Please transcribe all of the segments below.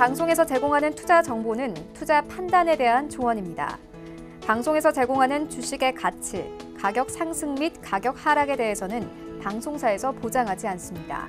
방송에서 제공하는 투자 정보는 투자 판단에 대한 조언입니다. 방송에서 제공하는 주식의 가치, 가격 상승 및 가격 하락에 대해서는 방송사에서 보장하지 않습니다.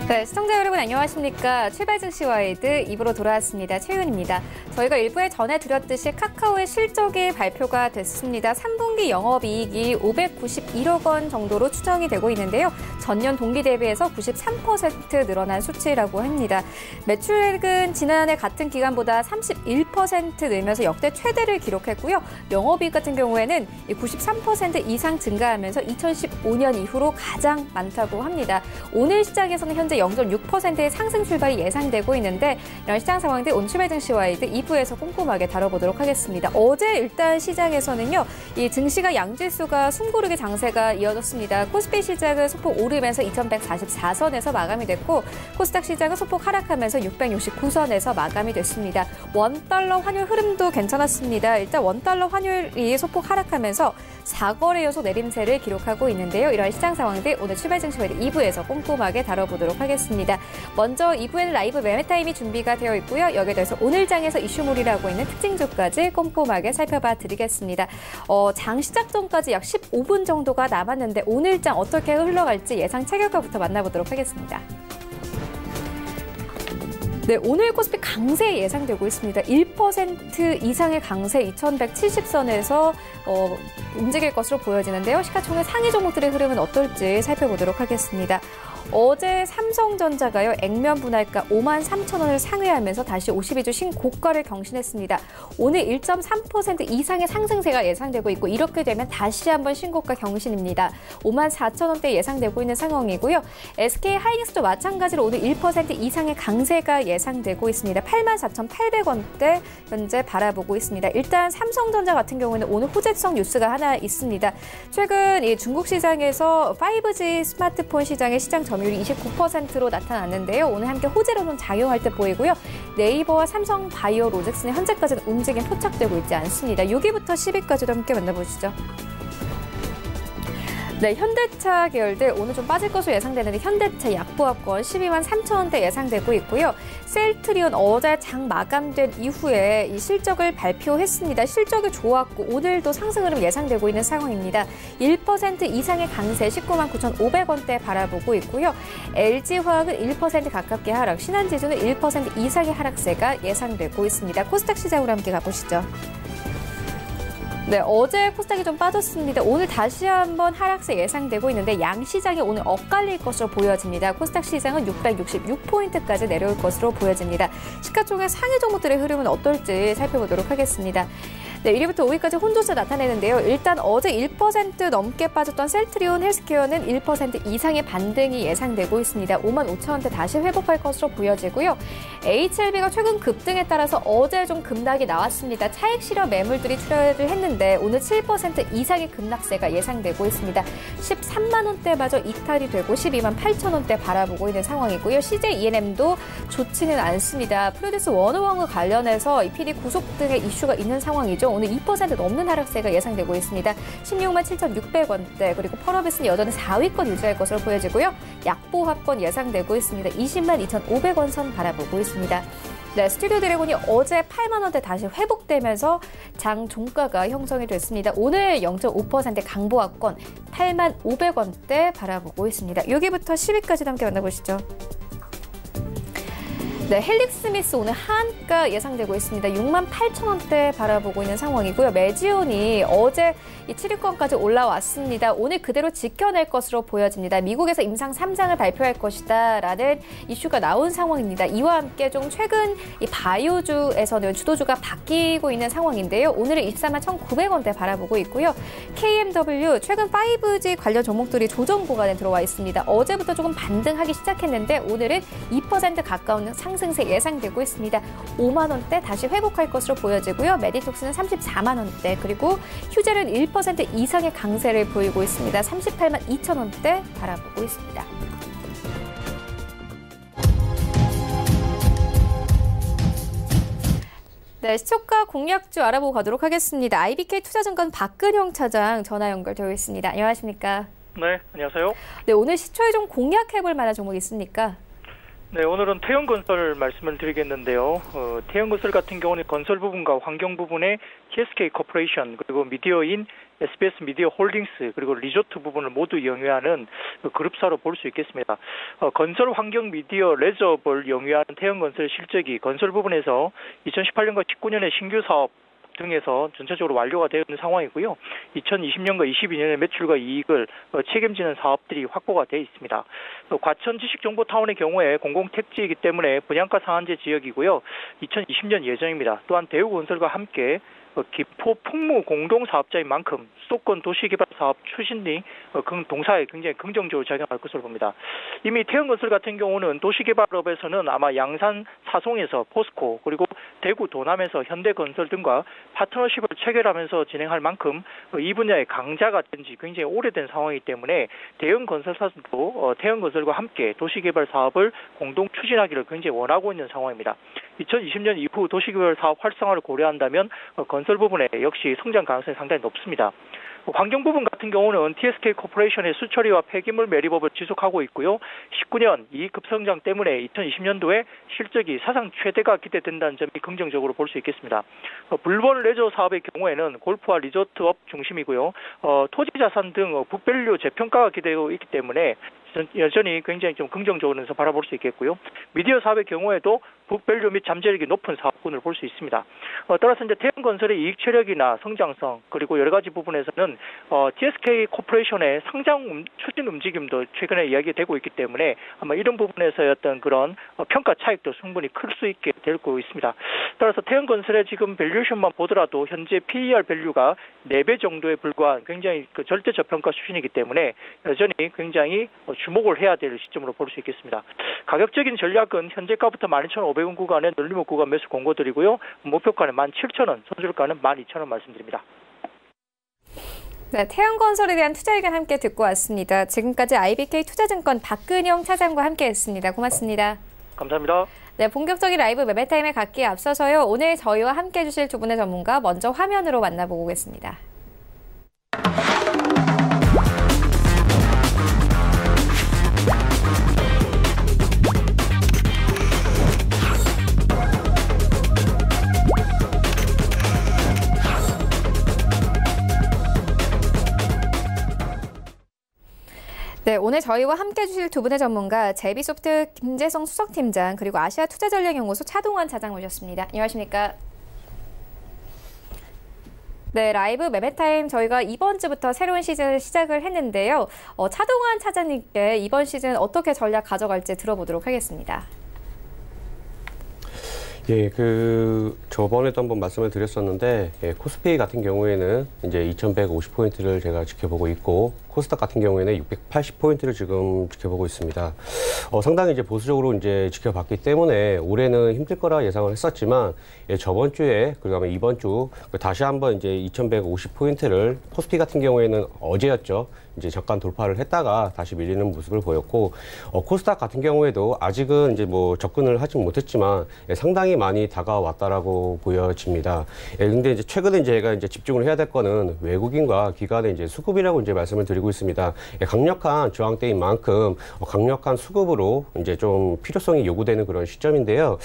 네, 시청자 여러분 안녕하십니까. 출발 증시 와이드 2부로 돌아왔습니다. 최윤입니다. 저희가 1부에 전해드렸듯이 카카오의 실적이 발표가 됐습니다. 3분기 영업이익이 591억 원 정도로 추정이 되고 있는데요. 전년 동기 대비해서 93% 늘어난 수치라고 합니다. 매출액은 지난해 같은 기간보다 31% 늘면서 역대 최대를 기록했고요. 영업이익 같은 경우에는 93% 이상 증가하면서 2015년 이후로 가장 많다고 합니다. 오늘 시장에서는 현재 0.6%의 상승 출발이 예상되고 있는데 이런 시장 상황들 오늘 출발 증시 와이드 2부에서 꼼꼼하게 다뤄보도록 하겠습니다. 어제 일단 시장에서는요, 이 증시가 양지수가 숨고르게 장세가 이어졌습니다. 코스피 시장은 소폭 오르면서 2144선에서 마감이 됐고 코스닥 시장은 소폭 하락하면서 669선에서 마감이 됐습니다. 원달러 환율 흐름도 괜찮았습니다. 일단 원달러 환율이 소폭 하락하면서 4거래 연속 내림세를 기록하고 있는데요. 이런 시장 상황들 오늘 출발 증시 와이드 2부에서 꼼꼼하게 다뤄보도록 하겠습니다. 먼저 2부에는 라이브 매매 타임이 준비가 되어 있고요. 여기에 대해서 오늘 장에서 이슈몰이라고 있는 특징주까지 꼼꼼하게 살펴봐 드리겠습니다. 장 시작 전까지 약 15분 정도가 남았는데 오늘 장 어떻게 흘러갈지 예상 체결가부터 만나보도록 하겠습니다. 네, 오늘 코스피 강세 예상되고 있습니다. 1% 이상의 강세 2170선에서 움직일 것으로 보여지는데요. 시가총액 상위 종목들의 흐름은 어떨지 살펴보도록 하겠습니다. 어제 삼성전자가요, 액면 분할가 53,000원을 상회하면서 다시 52주 신고가를 경신했습니다. 오늘 1.3% 이상의 상승세가 예상되고 있고 이렇게 되면 다시 한번 신고가 경신입니다. 54,000원대 예상되고 있는 상황이고요. SK하이닉스도 마찬가지로 오늘 1% 이상의 강세가 예상되고 있습니다. 84,800원대 현재 바라보고 있습니다. 일단 삼성전자 같은 경우에는 오늘 호재성 뉴스가 하나 있습니다. 최근 이 중국 시장에서 5G 스마트폰 시장의 시장 점유율이 29%로 나타났는데요. 오늘 함께 호재로 좀 작용할 듯 보이고요. 네이버와 삼성 바이오로직스는 현재까지는 움직임 포착되고 있지 않습니다. 6위부터 10위까지도 함께 만나보시죠. 네, 현대차 계열들 오늘 좀 빠질 것으로 예상되는데 현대차 약보합권 12만 3천원대 예상되고 있고요. 셀트리온 어제 장 마감된 이후에 이 실적을 발표했습니다. 실적이 좋았고 오늘도 상승 흐름 예상되고 있는 상황입니다. 1% 이상의 강세 19만 9,500원대 바라보고 있고요. LG화학은 1% 가깝게 하락, 신한지수는 1% 이상의 하락세가 예상되고 있습니다. 코스닥 시장으로 함께 가보시죠. 네, 어제 코스닥이 좀 빠졌습니다. 오늘 다시 한번 하락세 예상되고 있는데 양시장이 오늘 엇갈릴 것으로 보여집니다. 코스닥 시장은 666포인트까지 내려올 것으로 보여집니다. 시가총액 상위 종목들의 흐름은 어떨지 살펴보도록 하겠습니다. 네, 1위부터 5위까지 혼조세 나타내는데요. 일단 어제 1% 넘게 빠졌던 셀트리온 헬스케어는 1% 이상의 반등이 예상되고 있습니다. 55,000원대 다시 회복할 것으로 보여지고요. HLB가 최근 급등에 따라서 어제 좀 급락이 나왔습니다. 차익 실현 매물들이 출혈을 했는데 오늘 7% 이상의 급락세가 예상되고 있습니다. 13만 원대마저 이탈이 되고 12만 8천원대 바라보고 있는 상황이고요. CJ E&M도 좋지는 않습니다. 프로듀스 원호왕과 관련해서 이 PD 구속 등의 이슈가 있는 상황이죠. 오늘 2% 넘는 하락세가 예상되고 있습니다. 16만 7,600원대, 그리고 펄어비스는 여전히 4위권 유지할 것으로 보여지고요. 약보합권 예상되고 있습니다. 20만 2,500원 선 바라보고 있습니다. 네, 스튜디오 드래곤이 어제 8만 원대 다시 회복되면서 장 종가가 형성이 됐습니다. 오늘 0.5% 강보합권 8만 500원대 바라보고 있습니다. 6위부터 10위까지 함께 만나보시죠. 네, 헬릭스미스 오늘 하한가 예상되고 있습니다. 6만 8천원대 바라보고 있는 상황이고요. 메지온이 어제 이 7위권까지 올라왔습니다. 오늘 그대로 지켜낼 것으로 보여집니다. 미국에서 임상 3상을 발표할 것이다 라는 이슈가 나온 상황입니다. 이와 함께 좀 최근 이 바이오주에서는 주도주가 바뀌고 있는 상황인데요. 오늘은 24만 1,900원대 바라보고 있고요. KMW 최근 5G 관련 종목들이 조정 구간에 들어와 있습니다. 어제부터 조금 반등하기 시작했는데 오늘은 2% 가까운 상승세 예상되고 있습니다. 5만 원대 다시 회복할 것으로 보여지고요. 메디톡스는 34만 원대, 그리고 휴젤은 1% 이상의 강세를 보이고 있습니다. 38만 2천 원대 바라보고 있습니다. 네, 시초가 공략주 알아보고 가도록 하겠습니다. IBK 투자증권 박근형 차장 전화 연결되어 있습니다. 안녕하십니까? 네, 안녕하세요. 네, 오늘 시초에 좀 공략해볼 만한 종목 있습니까? 네, 오늘은 태형건설 말씀을 드리겠는데요. 태형건설 같은 경우는 건설 부분과 환경 부분에 TSK 코퍼레이션 그리고 미디어인 SBS 미디어 홀딩스 그리고 리조트 부분을 모두 영위하는 그룹사로 볼 수 있겠습니다. 건설 환경 미디어 레저업을 영위하는 태형건설 실적이 건설 부분에서 2018년과 19년의 신규 사업 등에서 전체적으로 완료가 되어 있는 상황이고요. 2020년과 22년의 매출과 이익을 책임지는 사업들이 확보가 되어 있습니다. 과천 지식정보타운의 경우에 공공택지이기 때문에 분양가 상한제 지역이고요. 2020년 예정입니다. 또한 대우건설과 함께 기포 풍무 공동사업자인 만큼 수도권 도시개발 사업 추진 등 동사에 굉장히 긍정적으로 작용할 것으로 봅니다. 이미 태형건설 같은 경우는 도시개발업에서는 아마 양산 사송에서 포스코 그리고 대구 도남에서 현대건설 등과 파트너십을 체결하면서 진행할 만큼 이 분야의 강자가 된 지 굉장히 오래된 상황이기 때문에 대형 건설사들도 태형건설과 함께 도시개발 사업을 공동 추진하기를 굉장히 원하고 있는 상황입니다. 2020년 이후 도시개발 사업 활성화를 고려한다면 건설 부분에 역시 성장 가능성이 상당히 높습니다. 환경 부분 같은 경우는 TSK 코퍼레이션의 수처리와 폐기물 매립업을 지속하고 있고요. 19년 이익 급성장 때문에 2020년도에 실적이 사상 최대가 기대된다는 점이 긍정적으로 볼 수 있겠습니다. 불본 레저 사업의 경우에는 골프와 리조트업 중심이고요. 토지 자산 등 북밸류 재평가가 기대되고 있기 때문에 여전히 굉장히 좀 긍정적으로 바라볼 수 있겠고요. 미디어 사업의 경우에도 북밸류 및 잠재력이 높은 사업군을 볼 수 있습니다. 따라서 이제 태형건설의 이익 체력이나 성장성 그리고 여러 가지 부분에서는 TSK 코퍼레이션의 상장 추진 움직임도 최근에 이야기되고 있기 때문에 아마 이런 부분에서의 어떤 그런 평가 차익도 충분히 클 수 있게 되고 있습니다. 따라서 태형건설의 지금 밸류에이션만 보더라도 현재 PER 밸류가 4배 정도에 불과한 굉장히 절대 저평가 수준이기 때문에 여전히 굉장히 주목을 해야 될 시점으로 볼 수 있겠습니다. 가격적인 전략은 현재가부터 12,500원 구간에 늘리목 구간 매수 공고드리고요. 목표가는 17,000원, 손절가는 12,000원 말씀드립니다. 네, 태형건설에 대한 투자 의견 함께 듣고 왔습니다. 지금까지 IBK 투자증권 박근영 차장과 함께했습니다. 고맙습니다. 감사합니다. 네, 본격적인 라이브 매매타임에 갖기에 앞서서요. 오늘 저희와 함께해 주실 두 분의 전문가 먼저 화면으로 만나보고 오겠습니다. 네, 오늘 저희와 함께 해주실 두 분의 전문가 제비소프트 김재성 수석팀장 그리고 아시아투자전략연구소 차동원 차장 모셨습니다. 안녕하십니까? 네, 라이브 매매타임 저희가 이번 주부터 새로운 시즌을 시작을 했는데요. 차동원 차장님께 이번 시즌 어떻게 전략 가져갈지 들어보도록 하겠습니다. 예, 저번에도 한번 말씀을 드렸었는데, 코스피 같은 경우에는 이제 2150포인트를 제가 지켜보고 있고, 코스닥 같은 경우에는 680포인트를 지금 지켜보고 있습니다. 상당히 이제 보수적으로 이제 지켜봤기 때문에 올해는 힘들 거라 예상을 했었지만, 저번 주에, 그리고 이번 주, 다시 한번 이제 2150포인트를 코스피 같은 경우에는 어제였죠. 이제 잠깐 돌파를 했다가 다시 밀리는 모습을 보였고, 코스닥 같은 경우에도 아직은 이제 뭐 접근을 하진 못했지만 상당히 많이 다가왔다라고 보여집니다. 근데 이제 최근에 이제 제가 이제 집중을 해야 될 거는 외국인과 기관의 이제 수급이라고 이제 말씀을 드리고 있습니다. 강력한 저항대인 만큼 강력한 수급으로 이제 좀 필요성이 요구되는 그런 시점인데요.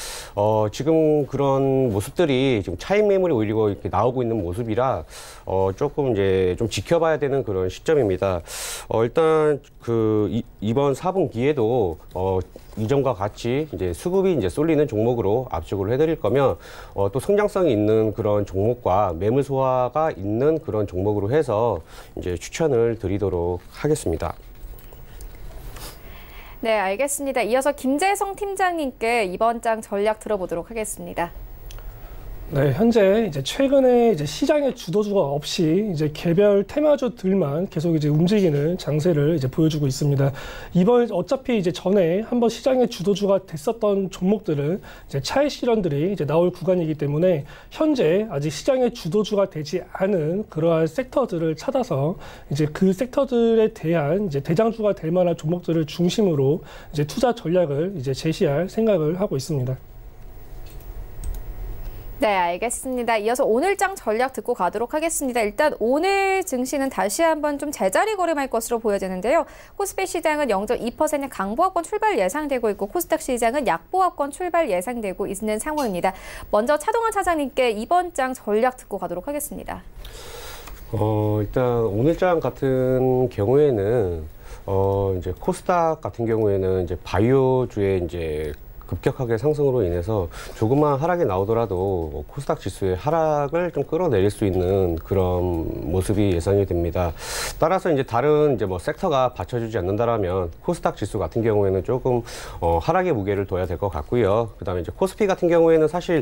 지금 그런 모습들이 지금 차익 매물이 오히려 이렇게 나오고 있는 모습이라 조금 이제 좀 지켜봐야 되는 그런 시점입니다. 일단 이번 4분기에도 이전과 같이 이제 수급이 이제 쏠리는 종목으로 압축을 해드릴 거면 또 성장성이 있는 그런 종목과 매물 소화가 있는 그런 종목으로 해서 이제 추천을 드리도록 하겠습니다. 네, 알겠습니다. 이어서 김재성 팀장님께 이번 장 전략 들어보도록 하겠습니다. 네, 현재 이제 최근에 이제 시장의 주도주가 없이 이제 개별 테마주들만 계속 이제 움직이는 장세를 이제 보여주고 있습니다. 이번 어차피 이제 전에 한번 시장의 주도주가 됐었던 종목들은 이제 차익 실현들이 이제 나올 구간이기 때문에 현재 아직 시장의 주도주가 되지 않은 그러한 섹터들을 찾아서 이제 그 섹터들에 대한 이제 대장주가 될 만한 종목들을 중심으로 이제 투자 전략을 이제 제시할 생각을 하고 있습니다. 네, 알겠습니다. 이어서 오늘장 전략 듣고 가도록 하겠습니다. 일단 오늘 증시는 다시 한번 좀 제자리 걸음할 것으로 보여지는데요. 코스피 시장은 0.2% 강보합권 출발 예상되고 있고 코스닥 시장은 약보합권 출발 예상되고 있는 상황입니다. 먼저 차동환 차장님께 이번 장 전략 듣고 가도록 하겠습니다. 일단 오늘장 같은 경우에는 이제 코스닥 같은 경우에는 이제 바이오주의 이제 급격하게 상승으로 인해서 조금만 하락이 나오더라도 코스닥 지수의 하락을 좀 끌어내릴 수 있는 그런 모습이 예상이 됩니다. 따라서 이제 다른 이제 뭐 섹터가 받쳐주지 않는다라면 코스닥 지수 같은 경우에는 조금 하락의 무게를 둬야 될 것 같고요. 그다음에 이제 코스피 같은 경우에는 사실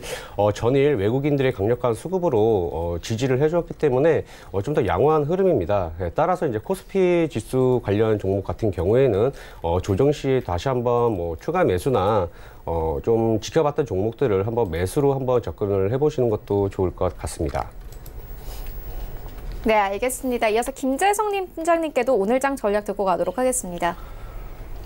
전일 외국인들의 강력한 수급으로 지지를 해주었기 때문에 좀 더 양호한 흐름입니다. 따라서 이제 코스피 지수 관련 종목 같은 경우에는 조정 시 다시 한번 뭐 추가 매수나 좀 지켜봤던 종목들을 한번 매수로 한번 접근을 해보시는 것도 좋을 것 같습니다. 네, 알겠습니다. 이어서 김재성 팀장님께도 오늘장 전략 듣고 가도록 하겠습니다.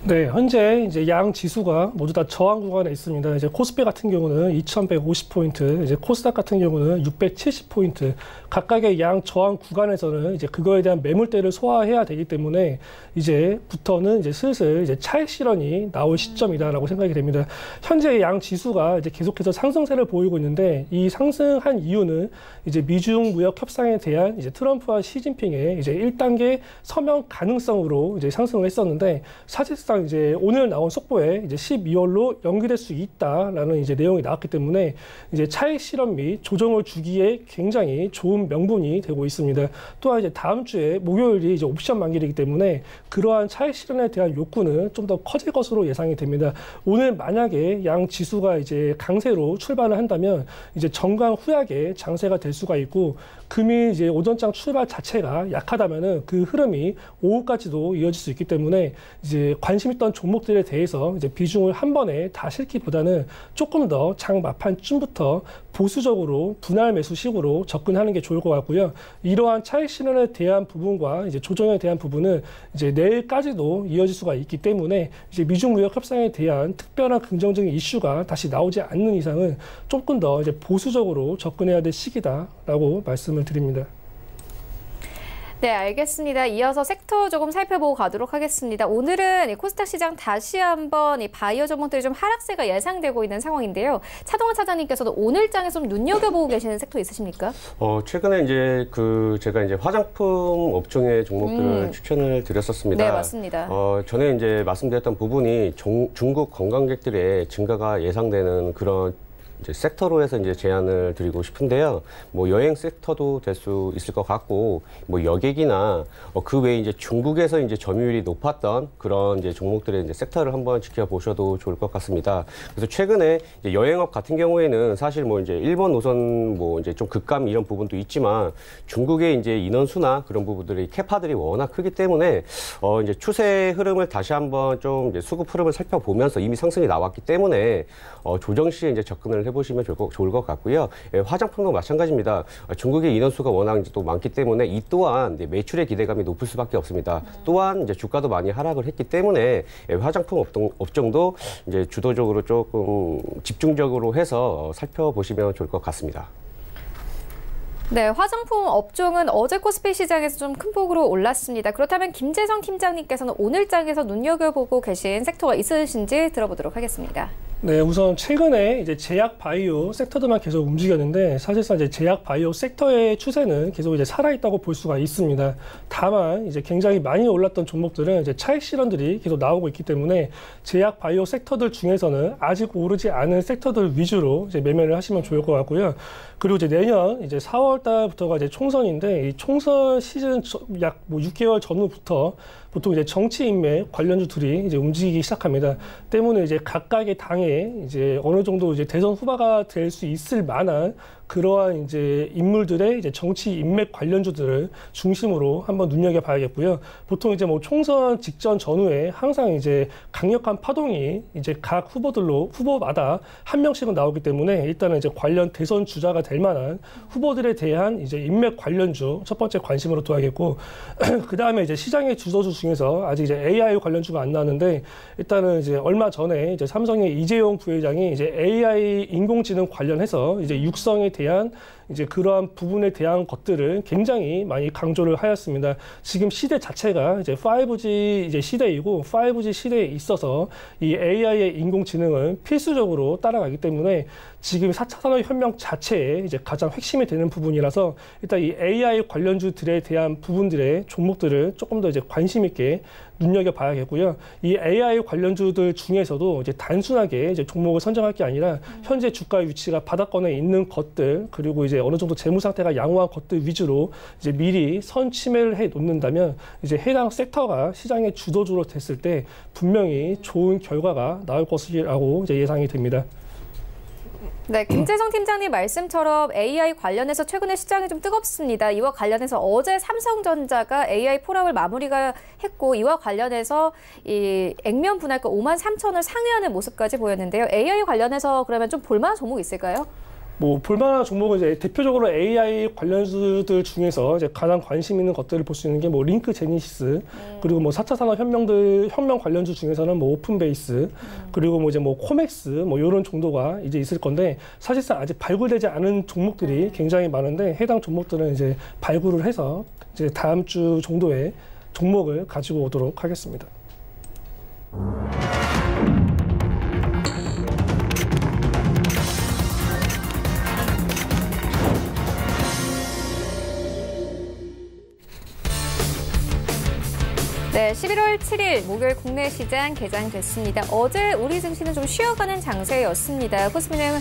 네, 현재 이제 양 지수가 모두 다 저항 구간에 있습니다. 이제 코스피 같은 경우는 2,150포인트, 이제 코스닥 같은 경우는 670포인트. 각각의 양 저항 구간에서는 이제 그거에 대한 매물대를 소화해야 되기 때문에 이제부터는 이제 슬슬 이제 차익 실현이 나올 시점이다라고 생각이 됩니다. 현재 양 지수가 이제 계속해서 상승세를 보이고 있는데 이 상승한 이유는 이제 미중 무역 협상에 대한 이제 트럼프와 시진핑의 이제 1단계 서명 가능성으로 이제 상승을 했었는데 사실상 이제 오늘 나온 속보에 이제 12월로 연기될 수 있다라는 이제 내용이 나왔기 때문에 이제 차익 실현 및 조정을 주기에 굉장히 좋은 명분이 되고 있습니다. 또한 이제 다음 주에 목요일이 이제 옵션 만기이기 때문에 그러한 차익 실현에 대한 욕구는 좀 더 커질 것으로 예상이 됩니다. 오늘 만약에 양 지수가 이제 강세로 출발을 한다면 이제 정강 후약의 장세가 될 수가 있고 금일 이제 오전장 출발 자체가 약하다면은 그 흐름이 오후까지도 이어질 수 있기 때문에 이제 관심 있던 종목들에 대해서 이제 비중을 한 번에 다 실기보다는 조금 더 장 막판쯤부터 보수적으로 분할 매수식으로 접근하는 게 좋을 것 같고요. 이러한 차익 실현에 대한 부분과 이제 조정에 대한 부분은 이제 내일까지도 이어질 수가 있기 때문에 이제 미중 무역 협상에 대한 특별한 긍정적인 이슈가 다시 나오지 않는 이상은 조금 더 이제 보수적으로 접근해야 될 시기다라고 말씀을 드립니다. 네, 알겠습니다. 이어서 섹터 조금 살펴보고 가도록 하겠습니다. 오늘은 이 코스닥 시장 다시 한번 이 바이오 종목들이 좀 하락세가 예상되고 있는 상황인데요. 차동환 차장님께서도 오늘장에서 좀 눈여겨보고 계시는 섹터 있으십니까? 최근에 이제 제가 이제 화장품 업종의 종목들을 추천을 드렸었습니다. 네, 맞습니다. 전에 이제 말씀드렸던 부분이 중국 관광객들의 증가가 예상되는 그런 이제 섹터로 해서 이제 제안을 드리고 싶은데요. 뭐 여행 섹터도 될 수 있을 것 같고, 뭐 여객이나 그 외에 이제 중국에서 이제 점유율이 높았던 그런 이제 종목들의 이제 섹터를 한번 지켜보셔도 좋을 것 같습니다. 그래서 최근에 이제 여행업 같은 경우에는 사실 뭐 이제 일본 노선 뭐 이제 좀 급감 이런 부분도 있지만 중국의 이제 인원수나 그런 부분들이 캐파들이 워낙 크기 때문에 이제 추세 흐름을 다시 한번 좀 이제 수급 흐름을 살펴보면서 이미 상승이 나왔기 때문에 조정 시에 이제 접근을 해보시면 좋을 것 같고요. 화장품도 마찬가지입니다. 중국의 인원수가 워낙 이제 또 많기 때문에 이 또한 이제 매출의 기대감이 높을 수밖에 없습니다. 또한 이제 주가도 많이 하락을 했기 때문에 화장품 업종도 이제 주도적으로 조금 집중적으로 해서 살펴보시면 좋을 것 같습니다. 네, 화장품 업종은 어제 코스피 시장에서 좀 큰 폭으로 올랐습니다. 그렇다면 김재성 팀장님께서는 오늘장에서 눈여겨보고 계신 섹터가 있으신지 들어보도록 하겠습니다. 네, 우선 최근에 이제 제약 바이오 섹터들만 계속 움직였는데 사실상 이제 제약 바이오 섹터의 추세는 계속 이제 살아있다고 볼 수가 있습니다. 다만 이제 굉장히 많이 올랐던 종목들은 이제 차익 실현들이 계속 나오고 있기 때문에 제약 바이오 섹터들 중에서는 아직 오르지 않은 섹터들 위주로 이제 매매를 하시면 좋을 것 같고요. 그리고 이제 내년 이제 4월 달부터가 이제 총선인데 이 총선 시즌 약 뭐 6개월 전후부터 보통 이제 정치 인맥 관련주들이 이제 움직이기 시작합니다. 때문에 이제 각각의 당에 이제 어느 정도 이제 대선 후보가 될 수 있을 만한 그러한 이제 인물들의 이제 정치 인맥 관련주들을 중심으로 한번 눈여겨봐야겠고요. 보통 이제 뭐 총선 직전 전후에 항상 이제 강력한 파동이 이제 각 후보마다 한 명씩은 나오기 때문에 일단은 이제 관련 대선 주자가 될 만한 후보들에 대한 이제 인맥 관련주 첫 번째 관심으로 둬야겠고, 그 다음에 이제 시장의 주도주 중에서 아직 이제 AI 관련주가 안 나왔는데, 일단은 이제 얼마 전에 이제 삼성의 이재용 부회장이 이제 AI 인공지능 관련해서 이제 육성에 대한 이제 그러한 부분에 대한 것들을 굉장히 많이 강조를 하였습니다. 지금 시대 자체가 이제 5G 이제 시대이고 5G 시대에 있어서 이 AI의 인공지능은 필수적으로 따라가기 때문에 지금 4차 산업혁명 자체에 이제 가장 핵심이 되는 부분이라서 일단 이 AI 관련주들에 대한 부분들의 종목들을 조금 더 이제 관심 있게 눈여겨봐야겠고요. 이 AI 관련주들 중에서도 이제 단순하게 이제 종목을 선정할 게 아니라 현재 주가 위치가 바닥권에 있는 것들, 그리고 이제 어느 정도 재무 상태가 양호한 것들 위주로 이제 미리 선침해를 해 놓는다면 이제 해당 섹터가 시장의 주도주로 됐을 때 분명히 좋은 결과가 나올 것이라고 이제 예상이 됩니다. 네, 김재성 팀장님 말씀처럼 AI 관련해서 최근에 시장이 좀 뜨겁습니다. 이와 관련해서 어제 삼성전자가 AI 폴아웃을 마무리가 했고, 이와 관련해서 이 액면 분할가 53,000원을 상회하는 모습까지 보였는데요. AI 관련해서 그러면 좀 볼만한 종목 있을까요? 뭐 볼만한 종목은 이제 대표적으로 AI 관련주들 중에서 이제 가장 관심 있는 것들을 볼 수 있는 게 뭐 링크 제니시스, 그리고 뭐 4차 산업 혁명 관련주 중에서는 뭐 오픈베이스, 그리고 뭐 이제 뭐 코맥스 뭐 이런 정도가 이제 있을 건데, 사실상 아직 발굴되지 않은 종목들이 굉장히 많은데 해당 종목들은 이제 발굴을 해서 이제 다음 주 정도의 종목을 가지고 오도록 하겠습니다. 네, 11월 7일 목요일 국내 시장 개장됐습니다. 어제 우리 증시는 좀 쉬어가는 장세였습니다. 코스피는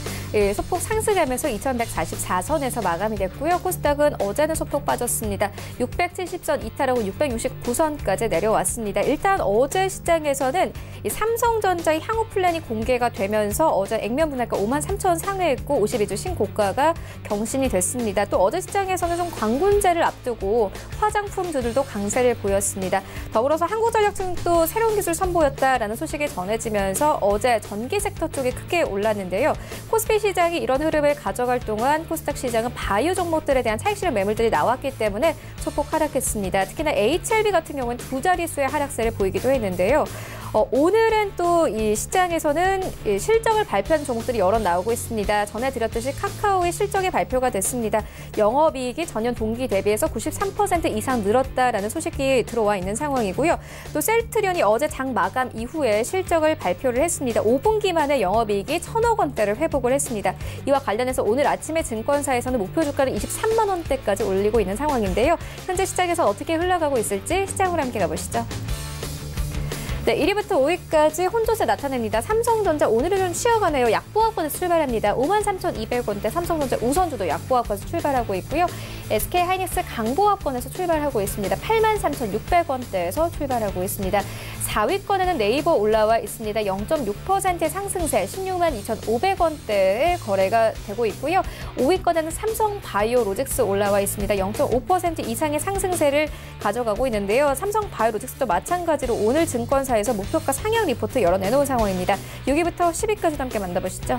소폭 상승하면서 2144선에서 마감이 됐고요. 코스닥은 어제는 소폭 빠졌습니다. 670선 이탈하고 669선까지 내려왔습니다. 일단 어제 시장에서는 이 삼성전자의 향후 플랜이 공개가 되면서 어제 액면 분할가 53,000원 상회했고 52주 신고가가 경신이 됐습니다. 또 어제 시장에서는 좀 광군제를 앞두고 화장품주들도 강세를 보였습니다. 더불어서 한국전력층도 새로운 기술 선보였다라는 소식이 전해지면서 어제 전기 섹터 쪽에 크게 올랐는데요. 코스피 시장이 이런 흐름을 가져갈 동안 코스닥 시장은 바이오 종목들에 대한 차익 실현 매물들이 나왔기 때문에 소폭 하락했습니다. 특히나 HLB 같은 경우는 두 자릿수의 하락세를 보이기도 했는데요. 오늘은 또 이 시장에서는 실적을 발표한 종목들이 여러 나오고 있습니다. 전해드렸듯이 카카오의 실적이 발표가 됐습니다. 영업이익이 전년 동기 대비해서 93% 이상 늘었다라는 소식이 들어와 있는 상황이고요. 또 셀트리온이 어제 장 마감 이후에 실적을 발표를 했습니다. 5분기 만에 영업이익이 1,000억 원대를 회복을 했습니다. 이와 관련해서 오늘 아침에 증권사에서는 목표 주가를 23만 원대까지 올리고 있는 상황인데요. 현재 시장에서 어떻게 흘러가고 있을지 시장으로 함께 가보시죠. 네, 1위부터 5위까지 혼조세 나타냅니다. 삼성전자 오늘은 좀 쉬어가네요. 약보합권에서 출발합니다. 53,200원대 삼성전자 우선주도 약보합권에서 출발하고 있고요. SK하이닉스 강보합권에서 출발하고 있습니다. 83,600원대에서 출발하고 있습니다. 4위권에는 네이버 올라와 있습니다. 0.6%의 상승세 16만 2,500원대에 거래가 되고 있고요. 5위권에는 삼성바이오로직스 올라와 있습니다. 0.5% 이상의 상승세를 가져가고 있는데요. 삼성바이오로직스도 마찬가지로 오늘 증권사에서 목표가 상향 리포트 열어내놓은 상황입니다. 6위부터 10위까지 함께 만나보시죠.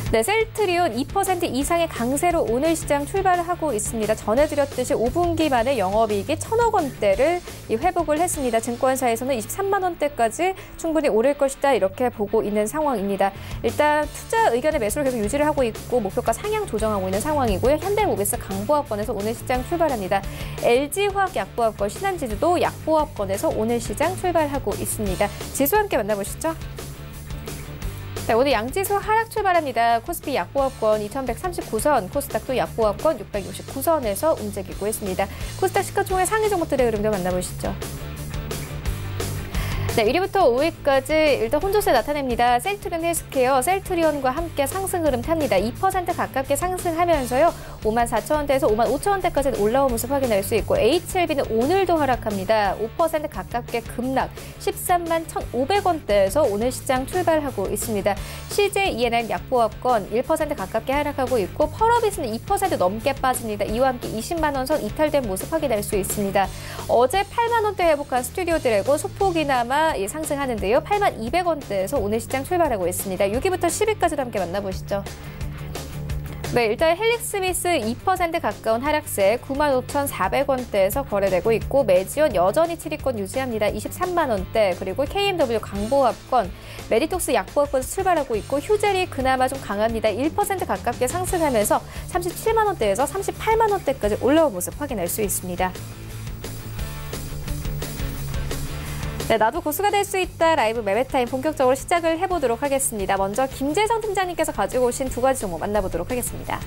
네, 셀트리온 2% 이상의 강세로 오늘 시장 출발을 하고 있습니다. 전해드렸듯이 5분기 만에 영업이익이 1,000억 원대를 회복을 했습니다. 증권사에서는 23만 원대까지 충분히 오를 것이다 이렇게 보고 있는 상황입니다. 일단 투자 의견의 매수를 계속 유지를 하고 있고 목표가 상향 조정하고 있는 상황이고요. 현대모비스 강보합권에서 오늘 시장 출발합니다. LG화학 약보합권, 신한지주도 약보합권에서 오늘 시장 출발하고 있습니다. 지수 함께 만나보시죠. 네, 오늘 양지수 하락 출발합니다. 코스피 약보합권 2,139선, 코스닥도 약보합권 669선에서 움직이고 있습니다. 코스닥 시가총액 상위 종목들의 흐름도 만나보시죠. 네, 1위부터 5위까지 일단 혼조세 나타냅니다. 셀트리온 헬스케어, 셀트리온과 함께 상승 흐름 탑니다. 2% 가깝게 상승하면서요. 54,000원대에서 55,000원대까지 올라온 모습 확인할 수 있고 HLB는 오늘도 하락합니다. 5% 가깝게 급락, 13만 1,500원대에서 오늘 시장 출발하고 있습니다. CJ ENM 약보합권 1% 가깝게 하락하고 있고 펄어비스는 2% 넘게 빠집니다. 이와 함께 20만 원 선 이탈된 모습 확인할 수 있습니다. 어제 8만 원대 회복한 스튜디오 드래곤 소폭이나마 상승하는데요. 8만 200원대에서 오늘 시장 출발하고 있습니다. 6위부터 10위까지도 함께 만나보시죠. 네, 일단 헬릭스미스 2% 가까운 하락세 95,400원대에서 거래되고 있고 매지원 여전히 7위권 유지합니다. 23만 원대. 그리고 KMW 강보합권, 메디톡스 약보합권 출발하고 있고 휴젤이 그나마 좀 강합니다. 1% 가깝게 상승하면서 37만 원대에서 38만 원대까지 올라온 모습 확인할 수 있습니다. 네, 나도 고수가 될 수 있다 라이브 매매타임 본격적으로 시작을 해보도록 하겠습니다. 먼저 김재성 팀장님께서 가지고 오신 두 가지 종목 만나보도록 하겠습니다.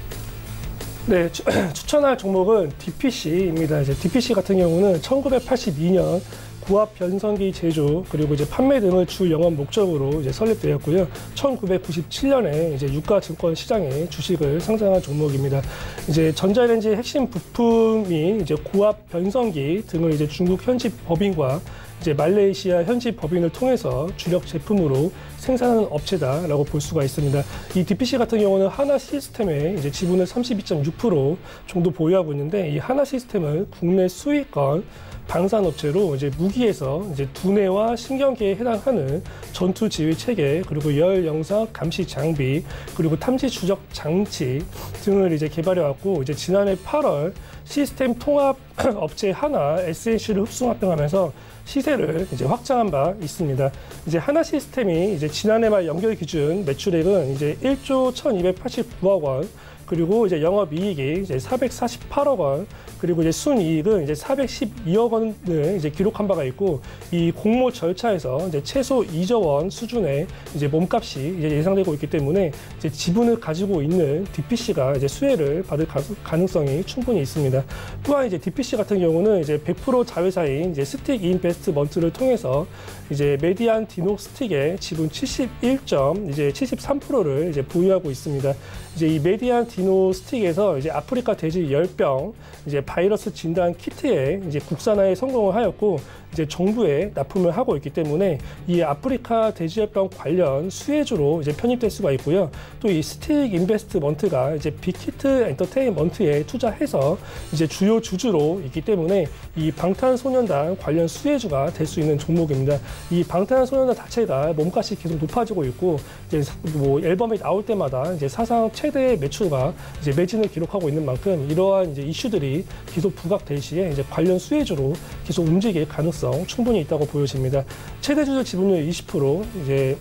네, 추천할 종목은 DPC입니다. 이제 DPC 같은 경우는 1982년 구압 변성기 제조 그리고 이제 판매 등을 주 영업 목적으로 이제 설립되었고요. 1997년에 이제 유가증권 시장에 주식을 상장한 종목입니다. 이제 전자레인지 핵심 부품인 이제 구압 변성기 등을 이제 중국 현지 법인과 이제 말레이시아 현지 법인을 통해서 주력 제품으로 생산하는 업체다라고 볼 수가 있습니다. 이 DPC 같은 경우는 하나 시스템의 이제 지분을 32.6% 정도 보유하고 있는데 이 하나 시스템은 국내 수익권 방산업체로 이제 무기에서 이제 두뇌와 신경계에 해당하는 전투 지휘 체계 그리고 열 영상 감시 장비 그리고 탐지 추적 장치 등을 이제 개발해 왔고 이제 지난해 8월 시스템 통합 업체 하나 SNC를 흡수합병하면서 시세를 이제 확장한 바 있습니다. 이제 하나 시스템이 이제 지난해 말 연결 기준 매출액은 이제 1조 1,289억 원, 그리고 이제 영업이익이 이제 448억 원, 그리고 이제 순이익은 이제 412억 원을 이제 기록한 바가 있고 이 공모 절차에서 이제 최소 2조 원 수준의 이제 몸값이 이제 예상되고 있기 때문에 이제 지분을 가지고 있는 DPC가 이제 수혜를 받을 가능성이 충분히 있습니다. 또한 이제 DPC 같은 경우는 이제 100% 자회사인 이제 스틱 인베스트먼트를 통해서 이제 메디안 디노스틱의 지분 73%를 이제 보유하고 있습니다. 이제 이 메디안 디노스틱에서 이제 아프리카 돼지 열병 이제 바이러스 진단 키트에 이제 국산화에 성공을 하였고 이제 정부에 납품을 하고 있기 때문에 이 아프리카 돼지열병 관련 수혜주로 이제 편입될 수가 있고요. 또 이 스틱 인베스트먼트가 이제 빅히트 엔터테인먼트에 투자해서 이제 주요 주주로 있기 때문에 이 방탄소년단 관련 수혜주가 될 수 있는 종목입니다. 이 방탄소년단 자체가 몸값이 계속 높아지고 있고 이제 뭐 앨범이 나올 때마다 이제 사상 최대의 매출과 이제 매진을 기록하고 있는 만큼 이러한 이제 이슈들이 계속 부각될 시에 이제 관련 수혜주로 계속 움직일 가능성 충분히 있다고 보여집니다. 최대 주주 지분율 20% 이제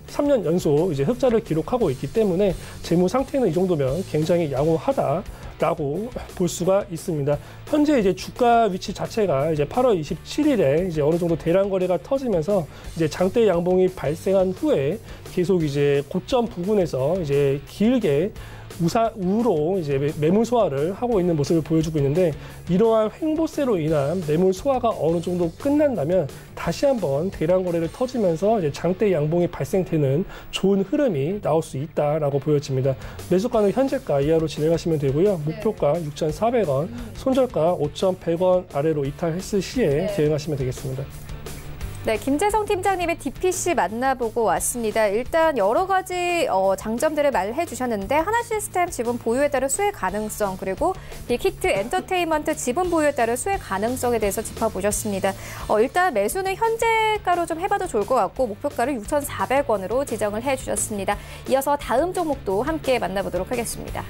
3년 연속 이제 흑자를 기록하고 있기 때문에 재무 상태는 이 정도면 굉장히 양호하다라고 볼 수가 있습니다. 현재 이제 주가 위치 자체가 이제 8월 27일에 이제 어느 정도 대량 거래가 터지면서 이제 장대 양봉이 발생한 후에 계속 이제 고점 부근에서 이제 길게 우로 이제 매물 소화를 하고 있는 모습을 보여주고 있는데 이러한 횡보세로 인한 매물 소화가 어느 정도 끝난다면 다시 한번 대량 거래를 터지면서 이제 장대 양봉이 발생되는 좋은 흐름이 나올 수 있다라고 보여집니다. 매수가는 현재가 이하로 진행하시면 되고요. 목표가 6,400원, 손절가 5,100원 아래로 이탈했을 시에 대응하시면 되겠습니다. 네, 김재성 팀장님의 DPC 만나보고 왔습니다. 일단 여러 가지 장점들을 말해 주셨는데 하나 시스템 지분 보유에 따른 수혜 가능성 그리고 빅히트 엔터테인먼트 지분 보유에 따른 수혜 가능성에 대해서 짚어보셨습니다. 일단 매수는 현재가로 좀 해봐도 좋을 것 같고 목표가를 6,400원으로 지정을 해주셨습니다. 이어서 다음 종목도 함께 만나보도록 하겠습니다.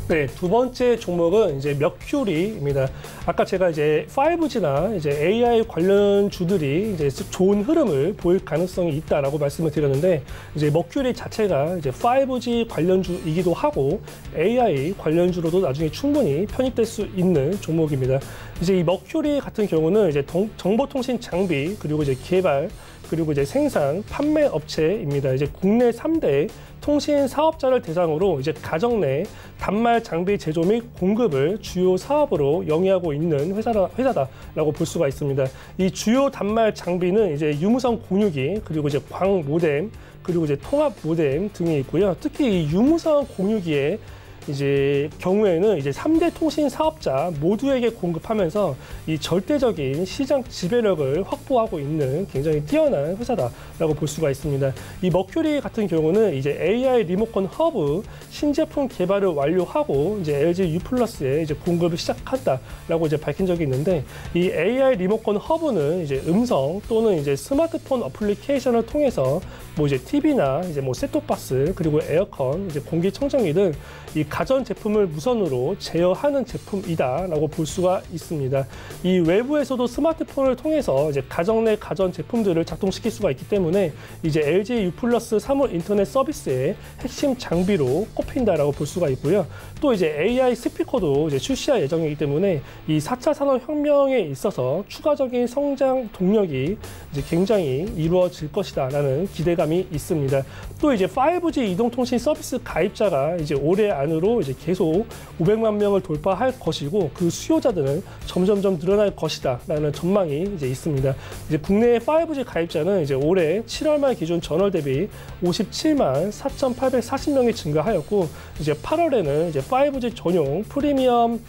네, 두 번째 종목은 이제 머큐리입니다. 아까 제가 이제 5G나 이제 AI 관련 주들이 이제 좋은 흐름을 보일 가능성이 있다라고 말씀을 드렸는데 이제 머큐리 자체가 이제 5G 관련주이기도 하고 AI 관련주로도 나중에 충분히 편입될 수 있는 종목입니다. 이제 이 머큐리 같은 경우는 이제 정보통신 장비 그리고 이제 개발 그리고 이제 생산, 판매 업체입니다. 이제 국내 3대 통신 사업자를 대상으로 이제 가정 내 단말 장비 제조 및 공급을 주요 사업으로 영위하고 있는 회사다라고 볼 수가 있습니다. 이 주요 단말 장비는 이제 유무선 공유기, 그리고 이제 광 모뎀, 그리고 이제 통합 모뎀 등이 있고요. 특히 이 유무선 공유기에 이제 경우에는 이제 3대 통신 사업자 모두에게 공급하면서 이 절대적인 시장 지배력을 확보하고 있는 굉장히 뛰어난 회사다라고 볼 수가 있습니다. 이 머큐리 같은 경우는 이제 AI 리모컨 허브 신제품 개발을 완료하고 이제 LG U+에 이제 공급을 시작한다라고 이제 밝힌 적이 있는데, 이 AI 리모컨 허브는 이제 음성 또는 이제 스마트폰 어플리케이션을 통해서 뭐 이제 TV나 이제 뭐 셋톱박스, 그리고 에어컨, 이제 공기청정기 등 이 가전 제품을 무선으로 제어하는 제품이다라고 볼 수가 있습니다. 이 외부에서도 스마트폰을 통해서 이제 가정 내 가전 제품들을 작동시킬 수가 있기 때문에 이제 LG U+ 사물 인터넷 서비스의 핵심 장비로 꼽힌다라고 볼 수가 있고요. 또 이제 AI 스피커도 이제 출시할 예정이기 때문에 이 4차 산업혁명에 있어서 추가적인 성장 동력이 이제 굉장히 이루어질 것이다라는 기대감이 있습니다. 또 이제 5G 이동통신 서비스 가입자가 이제 올해 안으로 이제 계속 500만 명을 돌파할 것이고, 그 수요자들은 점점점 늘어날 것이다라는 전망이 이제 있습니다. 이제 국내의 5G 가입자는 이제 올해 7월 말 기준 전월 대비 57만 4,840명이 증가하였고, 이제 8월에는 이제 5G 전용 프리미엄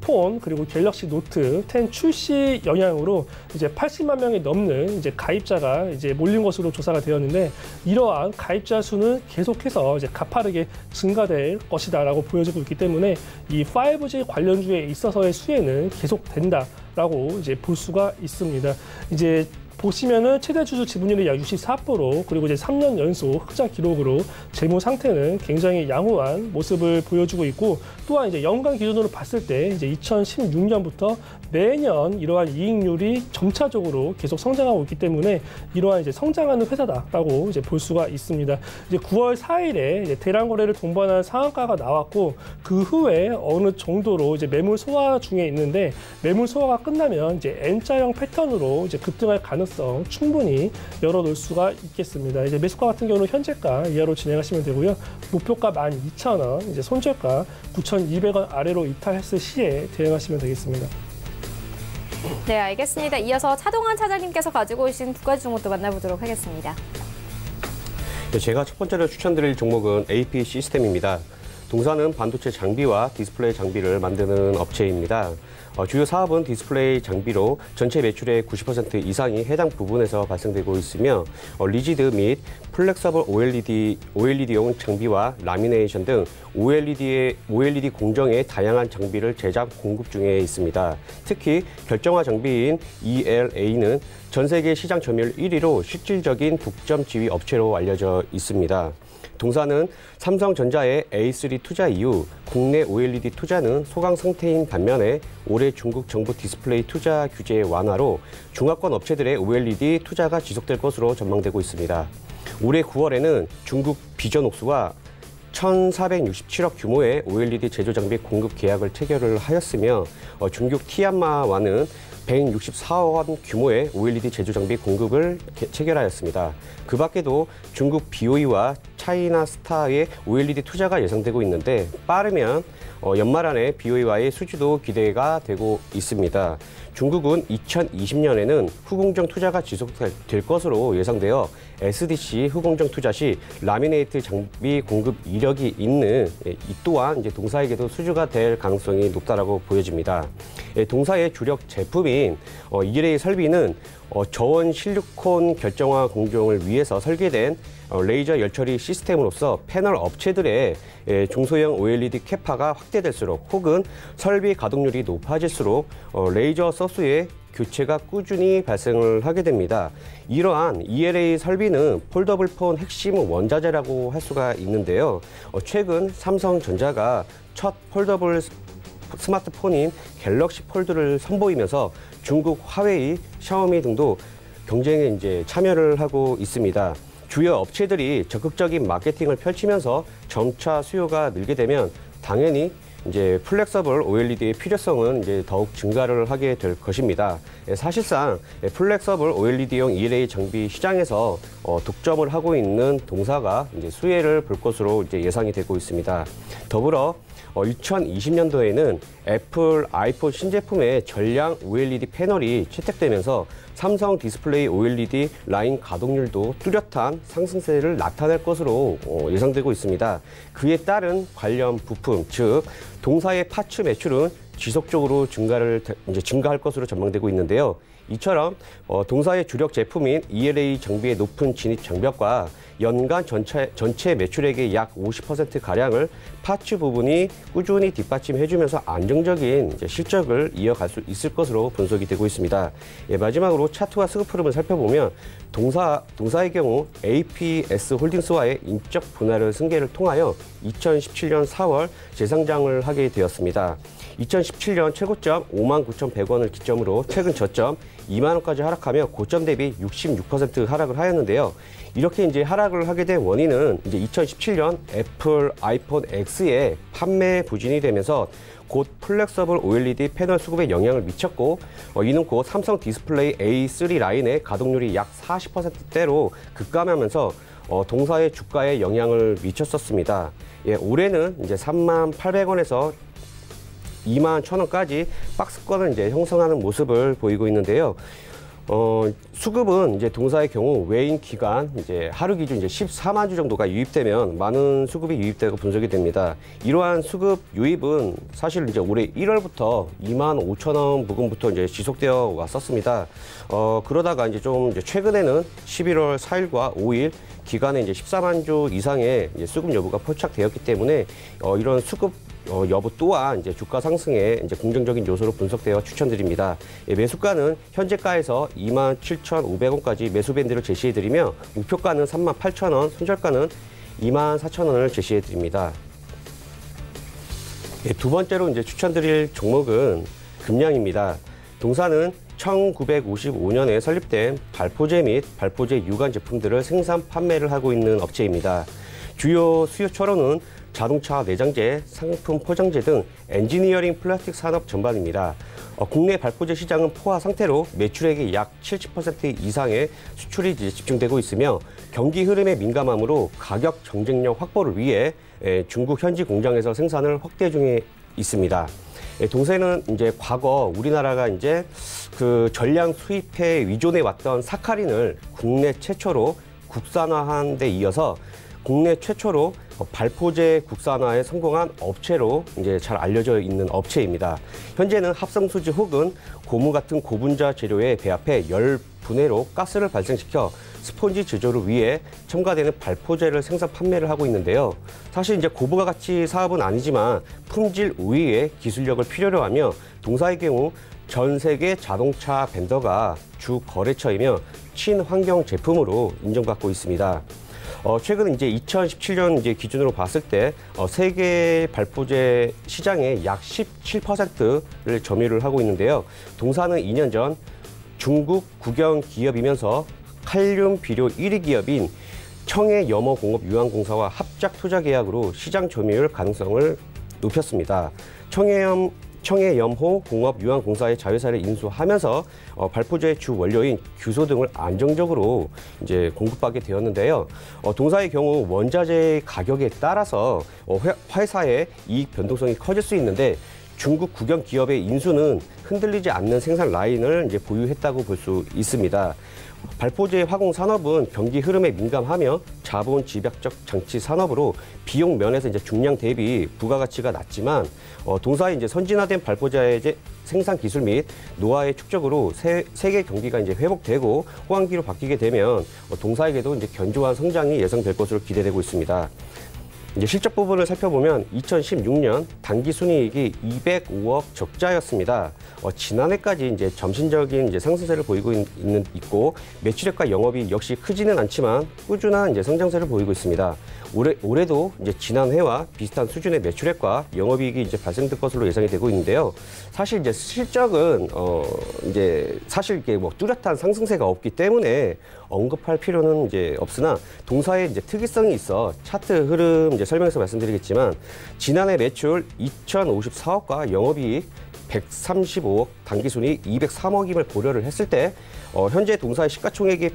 폰, 그리고 갤럭시 노트 10 출시 영향으로 이제 80만 명이 넘는 이제 가입자가 이제 몰린 것으로 조사가 되었는데, 이러한 가입자 수는 계속해서 이제 가파르게 증가될 것이다라고 보여지고 있기 때문에 이 5G 관련주에 있어서의 수혜는 계속된다라고 이제 볼 수가 있습니다. 이제 보시면은 최대 주주 지분율이 약 64%, 그리고 이제 3년 연속 흑자 기록으로 재무 상태는 굉장히 양호한 모습을 보여주고 있고, 또한 이제 연간 기준으로 봤을 때 이제 2016년부터 매년 이러한 이익률이 점차적으로 계속 성장하고 있기 때문에 이러한 이제 성장하는 회사다라고 이제 볼 수가 있습니다. 이제 9월 4일에 이제 대량 거래를 동반한 상한가가 나왔고, 그 후에 어느 정도로 이제 매물 소화 중에 있는데, 매물 소화가 끝나면 이제 N자형 패턴으로 이제 급등할 가능성 충분히 열어놓을 수가 있겠습니다. 이제 매수가 같은 경우는 현재가 이하로 진행하시면 되고요. 목표가 12,000원, 이제 손절가 9,200원 아래로 이탈했을 시에 대응하시면 되겠습니다. 네, 알겠습니다. 이어서 차동환 차장님께서 가지고 오신 두 가지 종목도 만나보도록 하겠습니다. 네, 제가 첫 번째로 추천드릴 종목은 AP 시스템입니다. 동사는 반도체 장비와 디스플레이 장비를 만드는 업체입니다. 주요 사업은 디스플레이 장비로 전체 매출의 90% 이상이 해당 부분에서 발생되고 있으며, 리지드 및 플렉서블 OLED용 장비와 라미네이션 등 OLED 공정의 다양한 장비를 제작 공급 중에 있습니다. 특히 결정화 장비인 ELA는 전 세계 시장 점유율 1위로 실질적인 독점 지위 업체로 알려져 있습니다. 동사는 삼성전자의 A3 투자 이후 국내 OLED 투자는 소강 상태인 반면에 올해 중국 정부 디스플레이 투자 규제 완화로 중화권 업체들의 OLED 투자가 지속될 것으로 전망되고 있습니다. 올해 9월에는 중국 비전옥수와 1,467억 규모의 OLED 제조 장비 공급 계약을 체결을 하였으며, 중국 티안마와는 164억 원 규모의 OLED 제조 장비 공급을 체결하였습니다. 그 밖에도 중국 BOE와 차이나 스타의 OLED 투자가 예상되고 있는데, 빠르면 연말 안에 BOE와의 수주도 기대가 되고 있습니다. 중국은 2020년에는 후공정 투자가 지속될 것으로 예상되어 SDC 후공정 투자 시 라미네이트 장비 공급 이력이 있는 이 또한 이제 동사에게도 수주가 될 가능성이 높다라고 보여집니다. 동사의 주력 제품인 ELA 설비는 저온 실리콘 결정화 공정을 위해서 설계된 레이저 열처리 시스템으로서 패널 업체들의 중소형 OLED 캐파가 확대될수록 혹은 설비 가동률이 높아질수록 레이저 서스의 교체가 꾸준히 발생을 하게 됩니다. 이러한 ELA 설비는 폴더블 폰 핵심 원자재라고 할 수가 있는데요. 최근 삼성전자가 첫 폴더블 스마트폰인 갤럭시 폴드를 선보이면서 중국 화웨이, 샤오미 등도 경쟁에 이제 참여를 하고 있습니다. 주요 업체들이 적극적인 마케팅을 펼치면서 점차 수요가 늘게 되면 당연히 이제 플렉서블 OLED의 필요성은 이제 더욱 증가를 하게 될 것입니다. 사실상 플렉서블 OLED용 ELA 장비 시장에서 독점을 하고 있는 동사가 이제 수혜를 볼 것으로 이제 예상이 되고 있습니다. 더불어 2020년도에는 애플 아이폰 신제품의 전량 OLED 패널이 채택되면서 삼성 디스플레이 OLED 라인 가동률도 뚜렷한 상승세를 나타낼 것으로 예상되고 있습니다. 그에 따른 관련 부품, 즉 동사의 파츠 매출은 지속적으로 증가할 것으로 전망되고 있는데요. 이처럼 동사의 주력 제품인 ELA 장비의 높은 진입 장벽과 연간 전체 매출액의 약 50%가량을 파츠 부분이 꾸준히 뒷받침해주면서 안정적인 실적을 이어갈 수 있을 것으로 분석이 되고 있습니다. 마지막으로 차트와 수급 흐름을 살펴보면 동사의 경우 APS 홀딩스와의 인적 분할을 승계를 통하여 2017년 4월 재상장을 하게 되었습니다. 2017년 최고점 59,100원을 기점으로 최근 저점 2만 원까지 하락하며 고점 대비 66% 하락을 하였는데요. 이렇게 이제 하락을 하게 된 원인은 이제 2017년 애플 아이폰 X의 판매 부진이 되면서 곧 플렉서블 OLED 패널 수급에 영향을 미쳤고 이는 곧 삼성 디스플레이 A3 라인의 가동률이 약 40%대로 급감하면서 동사의 주가에 영향을 미쳤었습니다. 올해는 이제 38,800원에서 21,000원까지 박스권을 이제 형성하는 모습을 보이고 있는데요. 수급은 이제 동사의 경우 외인 기간 이제 하루 기준 이제 14만 주 정도가 유입되면 많은 수급이 유입되고 분석이 됩니다. 이러한 수급 유입은 사실 이제 올해 1월부터 25,000원 부근부터 이제 지속되어 왔었습니다. 그러다가 이제 좀 이제 최근에는 11월 4일과 5일 기간에 이제 14만 주 이상의 이제 수급 여부가 포착되었기 때문에 이런 수급 여부 또한 이제 주가 상승에 이제 긍정적인 요소로 분석되어 추천드립니다. 매수가는 현재가에서 27,500원까지 매수 밴드를 제시해드리며 목표가는 38,000원, 손절가는 24,000원을 제시해드립니다. 두 번째로 이제 추천드릴 종목은 금량입니다. 동사는 1955년에 설립된 발포제 및 발포제 유관 제품들을 생산 판매를 하고 있는 업체입니다. 주요 수요처로는 자동차 내장재, 상품 포장재 등 엔지니어링 플라스틱 산업 전반입니다. 국내 발포제 시장은 포화 상태로 매출액의 약 70% 이상의 수출이 집중되고 있으며 경기 흐름에 민감하므로 가격 경쟁력 확보를 위해 중국 현지 공장에서 생산을 확대 중에 있습니다. 동사는 이제 과거 우리나라가 이제 그 전량 수입에 위존해 왔던 사카린을 국내 최초로 국산화한 데 이어서 국내 최초로 발포제 국산화에 성공한 업체로 이제 잘 알려져 있는 업체입니다. 현재는 합성수지 혹은 고무 같은 고분자 재료에 배합해 열 분해로 가스를 발생시켜 스폰지 제조를 위해 첨가되는 발포제를 생산 판매를 하고 있는데요. 사실 이제 고부가 가치 사업은 아니지만 품질 우위의 기술력을 필요로 하며 동사의 경우 전 세계 자동차 벤더가 주 거래처이며 친환경 제품으로 인정받고 있습니다. 최근 이제 2017년 이제 기준으로 봤을 때 세계 발포제 시장의 약 17%를 점유를 하고 있는데요. 동사는 2년 전 중국 국영 기업이면서 칼륨 비료 1위 기업인 청해염호공업유한공사와 합작 투자 계약으로 시장 점유율 가능성을 높였습니다. 청해염호공업유한공사의 자회사를 인수하면서 발포제의 주 원료인 규소 등을 안정적으로 이제 공급하게 되었는데요. 동사의 경우 원자재 가격에 따라서 회사의 이익 변동성이 커질 수 있는데 중국 국영 기업의 인수는 흔들리지 않는 생산 라인을 이제 보유했다고 볼 수 있습니다. 발포제 화공 산업은 경기 흐름에 민감하며 자본 집약적 장치 산업으로 비용 면에서 이제 중량 대비 부가가치가 낮지만 동사의 이제 선진화된 발포제 생산 기술 및 노하우의 축적으로 세계 경기가 이제 회복되고 호황기로 바뀌게 되면 동사에게도 이제 견조한 성장이 예상될 것으로 기대되고 있습니다. 이제 실적 부분을 살펴보면 2016년 당기 순이익이 205억 적자였습니다. 지난해까지 이제 점진적인 이제 상승세를 보이고 있고 매출액과 영업이 역시 크지는 않지만 꾸준한 이제 성장세를 보이고 있습니다. 올해도 이제 지난해와 비슷한 수준의 매출액과 영업이익이 이제 발생될 것으로 예상이 되고 있는데요. 사실 이제 실적은 이제 사실 이게 뭐 뚜렷한 상승세가 없기 때문에 언급할 필요는 이제 없으나 동사의 이제 특이성이 있어 차트 흐름 이제 설명해서 말씀드리겠지만 지난해 매출 2,054억과 영업이익 135억, 당기순이익 203억임을 고려를 했을 때 현재 동사의 시가총액이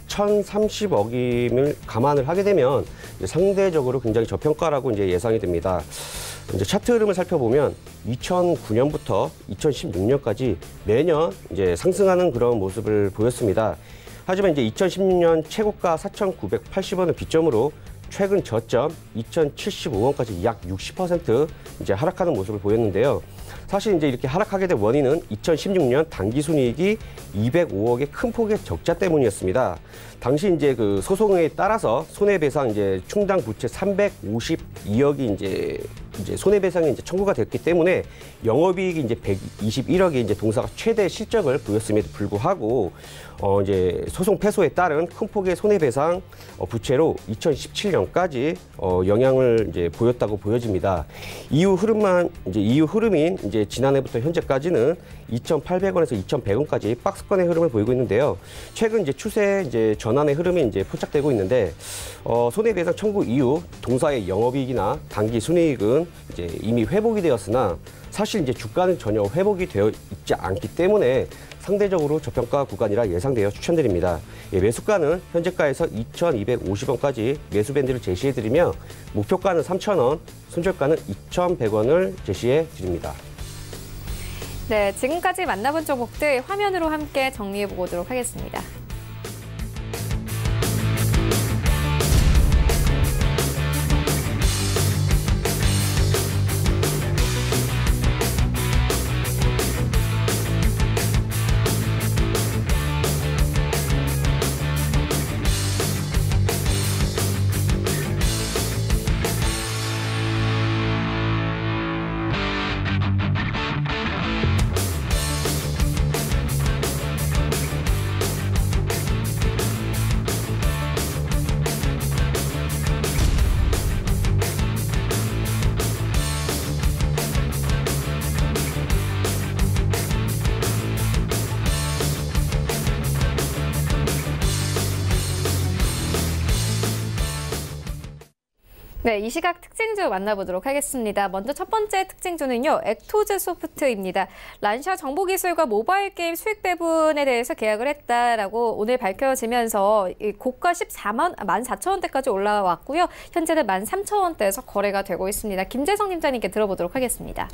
1,030억임을 감안을 하게 되면 이제 상대적으로 굉장히 저평가라고 이제 예상이 됩니다. 이제 차트 흐름을 살펴보면 2009년부터 2016년까지 매년 이제 상승하는 그런 모습을 보였습니다. 하지만 이제 2016년 최고가 4,980원을 기점으로 최근 저점 2,075원까지 약 60% 이제 하락하는 모습을 보였는데요. 사실 이제 이렇게 하락하게 된 원인은 2016년 당기순이익이 205억의 큰 폭의 적자 때문이었습니다. 당시 이제 그 소송에 따라서 손해배상 이제 충당 부채 352억이 이제 손해배상이 이제 청구가 됐기 때문에 영업이익이 이제 121억의 이제 동사가 최대 실적을 보였음에도 불구하고 이제 소송 패소에 따른 큰 폭의 손해배상 부채로 2017년까지 영향을 이제 보였다고 보여집니다. 이후 흐름인 이제 지난해부터 현재까지는 2,800원에서 2,100원까지 박스권의 흐름을 보이고 있는데요. 최근 이제 추세 이제 전환의 흐름이 이제 포착되고 있는데 손해배상 청구 이후 동사의 영업이익이나 당기 순이익은 이제 이미 회복이 되었으나 사실 이제 주가는 전혀 회복이 되어 있지 않기 때문에 상대적으로 저평가 구간이라 예상되어 추천드립니다. 매수가는 현재가에서 2,250원까지 매수 밴드를 제시해드리며 목표가는 3,000원, 손절가는 2,100원을 제시해드립니다. 네, 지금까지 만나본 종목들 화면으로 함께 정리해 보도록 하겠습니다. 네, 이 시각 특징주 만나보도록 하겠습니다. 먼저 첫 번째 특징주는요, 액토즈 소프트입니다. 란샤 정보기술과 모바일 게임 수익 배분에 대해서 계약을 했다라고 오늘 밝혀지면서 고가 14,400원대까지 올라왔고요. 현재는 13,000원대에서 거래가 되고 있습니다. 김재성 팀장님께 들어보도록 하겠습니다.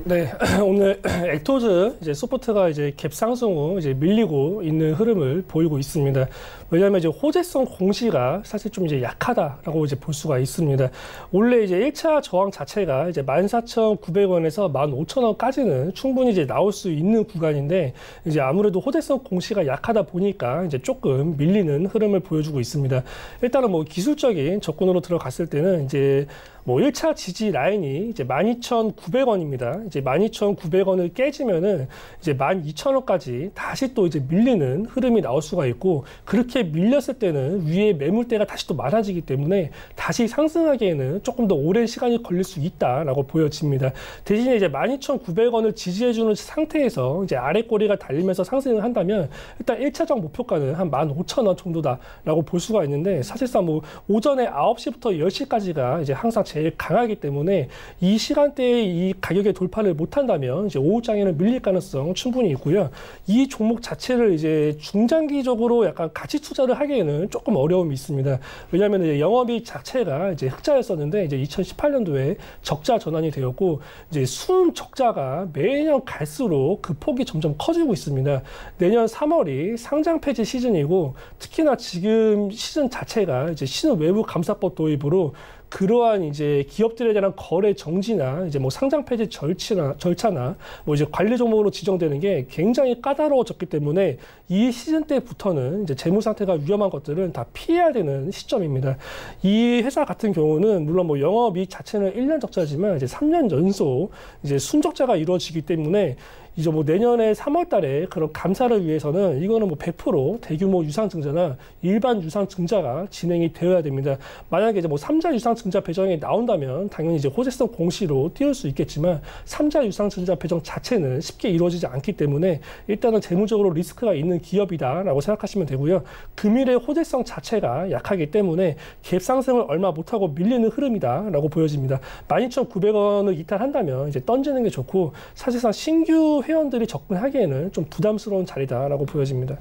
네, 오늘 액토즈 이제 소프트가 이제 갭 상승 후 이제 밀리고 있는 흐름을 보이고 있습니다. 왜냐하면 이제 호재성 공시가 사실 좀 이제 약하다라고 이제 볼 수가 있습니다. 원래 이제 1차 저항 자체가 이제 14,900원에서 15,000원까지는 충분히 이제 나올 수 있는 구간인데 이제 아무래도 호재성 공시가 약하다 보니까 이제 조금 밀리는 흐름을 보여주고 있습니다. 일단은 뭐 기술적인 접근으로 들어갔을 때는 이제 뭐 1차 지지 라인이 이제 12,900원입니다. 이제 12,900원을 깨지면은 이제 12,000원까지 다시 또 이제 밀리는 흐름이 나올 수가 있고, 그렇게 밀렸을 때는 위에 매물대가 다시 또 많아지기 때문에 다시 상승하기에는 조금 더 오랜 시간이 걸릴 수 있다라고 보여집니다. 대신에 이제 12,900원을 지지해주는 상태에서 이제 아래 꼬리가 달리면서 상승을 한다면 일단 1차적 목표가는 한 15,000원 정도다라고 볼 수가 있는데, 사실상 뭐 오전에 9시부터 10시까지가 이제 항상 제일 강하기 때문에 이 시간대에 이 가격의 돌파를 못한다면 이제 오후장에는 밀릴 가능성 충분히 있고요. 이 종목 자체를 이제 중장기적으로 약간 가치 투자를 하기에는 조금 어려움이 있습니다. 왜냐하면 이제 영업이익 자체가 이제 흑자였었는데 이제 2018년도에 적자 전환이 되었고, 이제 순 적자가 매년 갈수록 그 폭이 점점 커지고 있습니다. 내년 3월이 상장 폐지 시즌이고, 특히나 지금 시즌 자체가 이제 신흥 외부 감사법 도입으로 그러한 이제 기업들에 대한 거래 정지나 이제 뭐 상장 폐지 절차나 뭐 이제 관리 종목으로 지정되는 게 굉장히 까다로워졌기 때문에 이 시즌 때부터는 이제 재무 상태가 위험한 것들은 다 피해야 되는 시점입니다. 이 회사 같은 경우는 물론 뭐 영업이익 자체는 1년 적자지만 이제 3년 연속 이제 순적자가 이루어지기 때문에 이제 뭐 내년에 3월 달에 그런 감사를 위해서는 이거는 뭐 100% 대규모 유상증자나 일반 유상증자가 진행이 되어야 됩니다. 만약에 이제 뭐 3자 유상증자 배정이 나온다면 당연히 이제 호재성 공시로 띄울 수 있겠지만 3자 유상증자 배정 자체는 쉽게 이루어지지 않기 때문에 일단은 재무적으로 리스크가 있는 기업이다라고 생각하시면 되고요. 금일의 호재성 자체가 약하기 때문에 갭 상승을 얼마 못하고 밀리는 흐름이다라고 보여집니다. 12,900원을 이탈한다면 이제 던지는 게 좋고 사실상 신규 회원들이 접근하기에는 좀 부담스러운 자리다라고 보여집니다.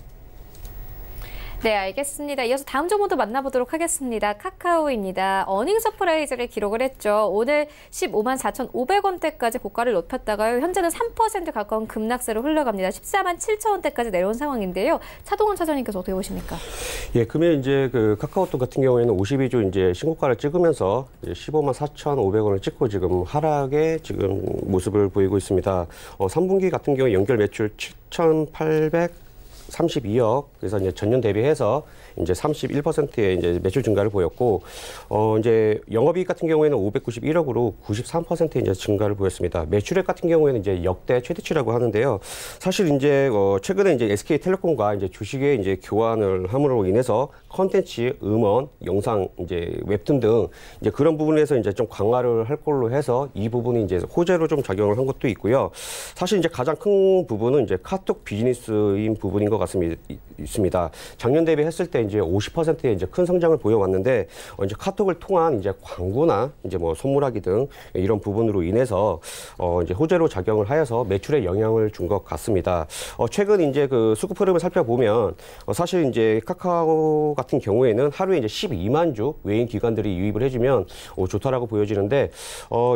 네, 알겠습니다. 이어서 다음 정보도 만나보도록 하겠습니다. 카카오입니다. 어닝 서프라이즈를 기록을 했죠. 오늘 15만 4,500원대까지 고가를 높였다가요. 현재는 3% 가까운 급락세로 흘러갑니다. 14만 7천원대까지 내려온 상황인데요. 차동원 차장님께서 어떻게 보십니까? 예, 금일 이제 그 카카오톡 같은 경우에는 52주 이제 신고가를 찍으면서 15만 4,500원을 찍고 지금 하락의 지금 모습을 보이고 있습니다. 3분기 같은 경우에 연결 매출 7,832억, 그래서 이제 전년 대비해서 이제 31%의 이제 매출 증가를 보였고, 이제 영업이익 같은 경우에는 591억으로 93% 이제 증가를 보였습니다. 매출액 같은 경우에는 이제 역대 최대치라고 하는데요. 사실 이제 최근에 이제 SK텔레콤과 이제 주식의 이제 교환을 함으로 인해서 컨텐츠, 음원, 영상, 이제 웹툰 등 이제 그런 부분에서 이제 좀 강화를 할 걸로 해서 이 부분이 이제 호재로 좀 작용을 한 것도 있고요. 사실 이제 가장 큰 부분은 이제 카톡 비즈니스인 부분인 것 있습니다. 작년 대비했을 때 이제 50%의 이제 큰 성장을 보여왔는데 이제 카톡을 통한 이제 광고나 이제 뭐 선물하기 등 이런 부분으로 인해서 이제 호재로 작용을 하여서 매출에 영향을 준 것 같습니다. 최근 이제 그 수급 흐름을 살펴보면 사실 이제 카카오 같은 경우에는 하루에 이제 12만 주 외인 기관들이 유입을 해주면 좋다라고 보여지는데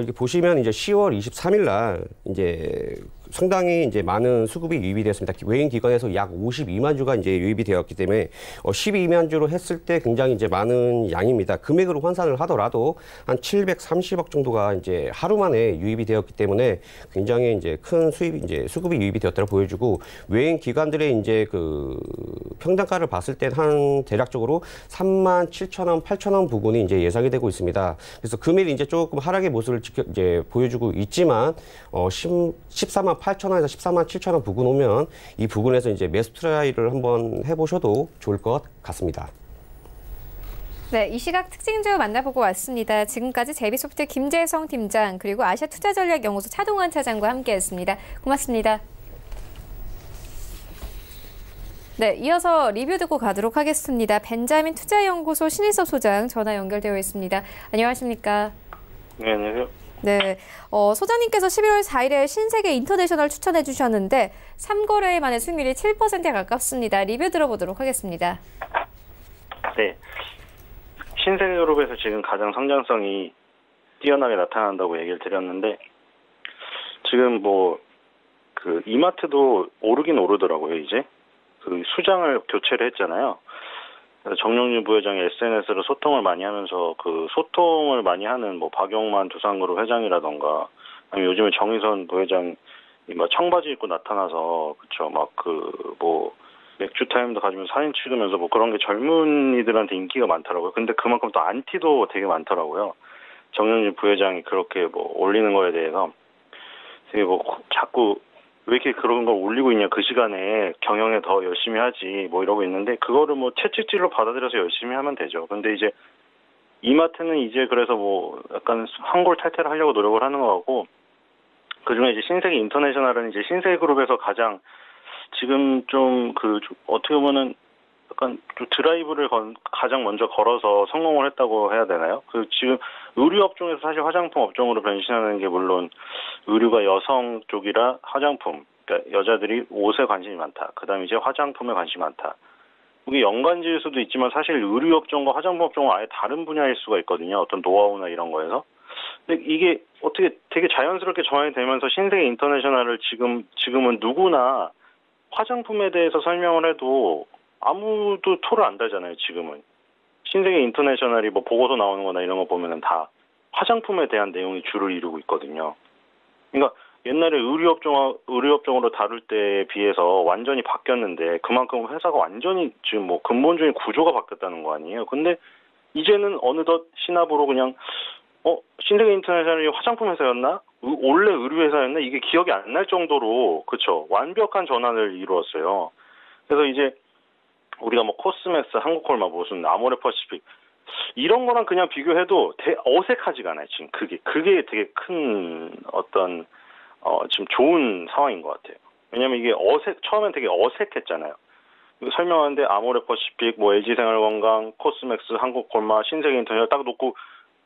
이게 보시면 이제 10월 23일 날 이제 상당히 이제 많은 수급이 유입이 되었습니다. 외인 기관에서 약 52만 주가 이제 유입이 되었기 때문에 12만 주로 했을 때 굉장히 이제 많은 양입니다. 금액으로 환산을 하더라도 한 730억 정도가 이제 하루 만에 유입이 되었기 때문에 굉장히 이제 큰 수급이 유입이 되었다고 보여주고, 외인 기관들의 이제 그 평단가를 봤을 때 한 대략적으로 3만 7천원, 8천원 부근이 이제 예상이 되고 있습니다. 그래서 금일 이제 조금 하락의 모습을 이제 보여주고 있지만 14만 8천원에서 14만 7천원 부근 오면 이 부근에서 이제 매수 트라이를 한번 해보셔도 좋을 것 같습니다. 네, 이 시각 특징주 만나보고 왔습니다. 지금까지 제비소프트 김재성 팀장 그리고 아시아투자전략연구소 차동원 차장과 함께했습니다. 고맙습니다. 네, 이어서 리뷰 듣고 가도록 하겠습니다. 벤자민 투자연구소 신일섭 소장 전화 연결되어 있습니다. 안녕하십니까? 네, 안녕하세요. 네, 소장님께서 11월 4일에 신세계 인터내셔널 추천해 주셨는데 3거래일 만에 수익률이 7%에 가깝습니다. 리뷰 들어보도록 하겠습니다. 네, 신세계그룹에서 지금 가장 성장성이 뛰어나게 나타난다고 얘기를 드렸는데 지금 뭐 그 이마트도 오르긴 오르더라고요. 이제 그 수장을 교체를 했잖아요. 정용진 부회장이 SNS로 소통을 많이 하면서 그 소통을 많이 하는 뭐 박영만 두산그룹 회장이라던가 아니면 요즘에 정의선 부회장이 막 청바지 입고 나타나서 그쵸 막 그 뭐 맥주 타임도 가지면서 사진 찍으면서 뭐 그런 게 젊은이들한테 인기가 많더라고요. 근데 그만큼 또 안티도 되게 많더라고요. 정용진 부회장이 그렇게 뭐 올리는 거에 대해서 되게 뭐 자꾸 왜 이렇게 그런 걸 올리고 있냐, 그 시간에 경영에 더 열심히 하지 뭐 이러고 있는데 그거를 뭐 채찍질로 받아들여서 열심히 하면 되죠. 근데 이제 이마트는 이제 그래서 뭐 약간 한골 탈퇴를 하려고 노력을 하는 것 같고, 그중에 이제 신세계 인터내셔널은 이제 신세계그룹에서 가장 지금 좀 그 어떻게 보면은 약간 좀 드라이브를 가장 먼저 걸어서 성공을 했다고 해야 되나요? 그 지금 의류 업종에서 사실 화장품 업종으로 변신하는 게 물론 의류가 여성 쪽이라 화장품, 그러니까 여자들이 옷에 관심이 많다. 그다음에 이제 화장품에 관심이 많다. 이게 연관지일 수도 있지만 사실 의류 업종과 화장품 업종은 아예 다른 분야일 수가 있거든요. 어떤 노하우나 이런 거에서. 근데 이게 어떻게 되게 자연스럽게 전환이 되면서 신세계 인터내셔널을 지금은 누구나 화장품에 대해서 설명을 해도 아무도 토를 안 달잖아요, 지금은. 신세계 인터내셔널이 뭐 보고서 나오는 거나 이런 거 보면은 다 화장품에 대한 내용이 주를 이루고 있거든요. 그러니까 옛날에 의류업종으로 다룰 때에 비해서 완전히 바뀌었는데 그만큼 회사가 완전히 지금 뭐 근본적인 구조가 바뀌었다는 거 아니에요. 근데 이제는 어느덧 신압으로 그냥 신세계 인터내셔널이 화장품 회사였나? 원래 의류회사였나 이게 기억이 안 날 정도로 그쵸 완벽한 전환을 이루었어요. 그래서 이제 우리가 뭐 코스맥스, 한국콜마, 무슨 아모레퍼시픽 이런 거랑 그냥 비교해도 어색하지가 않아요. 지금 그게 되게 큰 어떤 지금 좋은 상황인 것 같아요. 왜냐면 이게 처음엔 되게 어색했잖아요. 설명하는데 아모레퍼시픽, 뭐 LG생활건강, 코스맥스, 한국콜마, 신세계인터내셔널 딱 놓고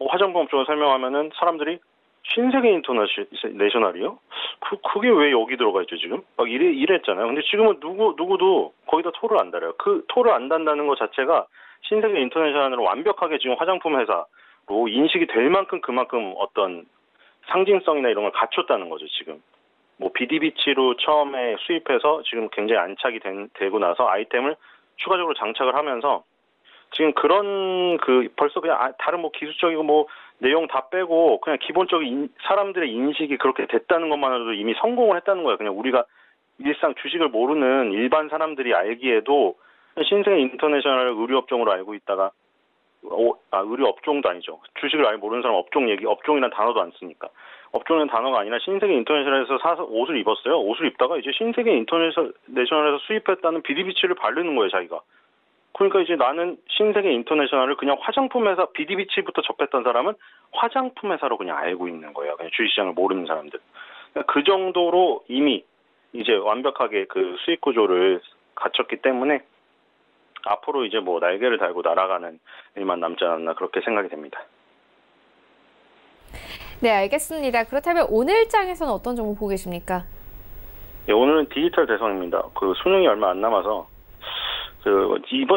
화장품 업종을 설명하면은 사람들이 신세계인터내셔널이요? 그게 왜 여기 들어가 있죠 지금? 막 이랬잖아요. 근데 지금은 누구도 거기다 토를 안 달아요. 그 토를 안 단다는 것 자체가 신세계인터내셔널을 완벽하게 지금 화장품 회사로 인식이 될 만큼 그만큼 어떤 상징성이나 이런 걸 갖췄다는 거죠 지금. 뭐 비디비치로 처음에 수입해서 지금 굉장히 안착이 되고 나서 아이템을 추가적으로 장착을 하면서 지금 그런 벌써 그냥 다른 뭐 기술적이고 뭐 내용 다 빼고 그냥 기본적인 사람들의 인식이 그렇게 됐다는 것만으로도 이미 성공을 했다는 거예요. 그냥 우리가 일상 주식을 모르는 일반 사람들이 알기에도 신세계인터내셔널 의류업종으로 알고 있다가 의류업종도 아니죠. 주식을 아예 모르는 사람 업종이란 단어도 안 쓰니까. 업종이라는 단어가 아니라 신세계인터내셔널에서 사서 옷을 입었어요. 옷을 입다가 이제 신세계인터내셔널에서 수입했다는 비디비치를 바르는 거예요, 자기가. 그러니까 이제 나는 신세계인터내셔널을 그냥 화장품 회사, 비디비치부터 접했던 사람은 화장품 회사로 그냥 알고 있는 거예요. 그냥 주식시장을 모르는 사람들. 그러니까 그 정도로 이미 이제 완벽하게 그 수익 구조를 갖췄기 때문에 앞으로 이제 뭐 날개를 달고 날아가는 일만 남지 않았나 그렇게 생각이 됩니다. 네, 알겠습니다. 그렇다면 오늘 장에서는 어떤 종목 보고 계십니까? 예, 오늘은 디지털 대성입니다. 그 수능이 얼마 안 남아서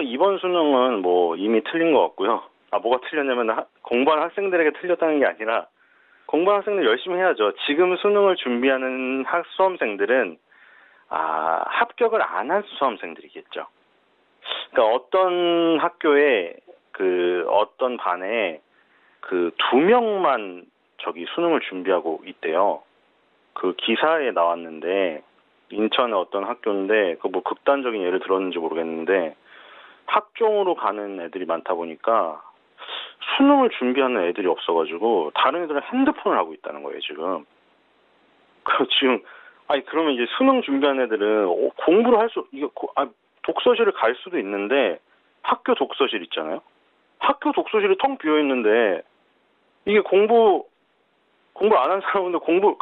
이번 수능은 뭐 이미 틀린 것 같고요. 뭐가 틀렸냐면 공부하는 학생들에게 틀렸다는 게 아니라 공부하는 학생들 열심히 해야죠. 지금 수능을 준비하는 수험생들은 합격을 안 한 수험생들이겠죠. 그러니까 어떤 학교에 어떤 반에 2명만 수능을 준비하고 있대요. 그 기사에 나왔는데 인천의 어떤 학교인데 뭐 극단적인 예를 들었는지 모르겠는데 학종으로 가는 애들이 많다 보니까 수능을 준비하는 애들이 없어가지고 다른 애들은 핸드폰을 하고 있다는 거예요 지금. 그러면 이제 수능 준비하는 애들은 공부를 독서실을 갈 수도 있는데 학교 독서실 있잖아요. 학교 독서실이 텅 비어 있는데 이게 공부 안 한 사람인데 공부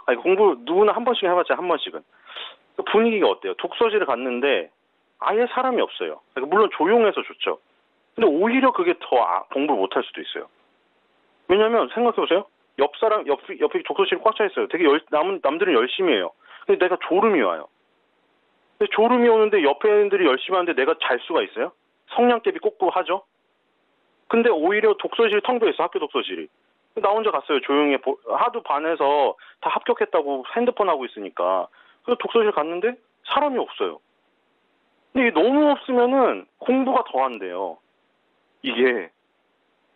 누구나 한 번씩 해봤자 한 번씩은. 분위기가 어때요? 독서실에 갔는데 아예 사람이 없어요. 물론 조용해서 좋죠. 근데 오히려 그게 더 공부를 못할 수도 있어요. 왜냐면 생각해보세요. 옆에 독서실이 꽉 차 있어요. 되게 남들은 열심히 해요. 근데 내가 졸음이 와요. 근데 졸음이 오는데 옆에 애들이 열심히 하는데 내가 잘 수가 있어요? 성냥개비 꽂고 하죠? 근데 오히려 독서실이 텅 비어 있어, 학교 독서실이. 나 혼자 갔어요, 조용히. 하도 반에서 다 합격했다고 핸드폰 하고 있으니까. 그래서 독서실 갔는데 사람이 없어요. 근데 이게 너무 없으면은 공부가 더 안 돼요. 이게.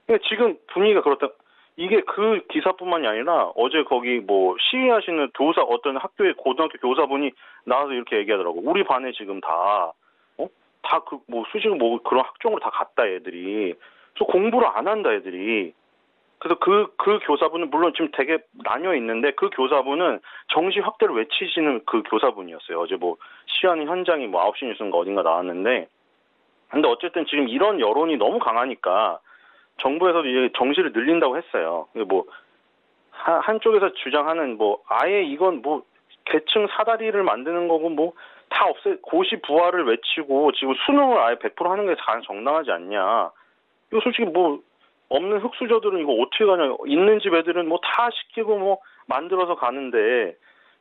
그러니까 지금 분위기가 그렇다. 이게 그 기사뿐만이 아니라 어제 거기 뭐 시위하시는 교사, 어떤 학교의 고등학교 교사분이 나와서 이렇게 얘기하더라고. 우리 반에 지금 수식 그런 학종으로 다 갔다 애들이. 그래서 공부를 안 한다 애들이. 그래서 그 교사분은 물론 지금 되게 나뉘어 있는데 그 교사분은 정시 확대를 외치시는 그 교사분이었어요. 어제 뭐 시위하는 현장이 9시 뉴스인가 어딘가 나왔는데. 근데 어쨌든 지금 이런 여론이 너무 강하니까 정부에서도 이제 정시를 늘린다고 했어요. 한쪽에서 주장하는 아예 이건 계층 사다리를 만드는 거고 다 고시 부활을 외치고 지금 수능을 아예 100% 하는 게 가장 정당하지 않냐. 이거 솔직히 없는 흑수저들은 이거 어떻게 가냐. 있는 집 애들은 다 시키고 만들어서 가는데.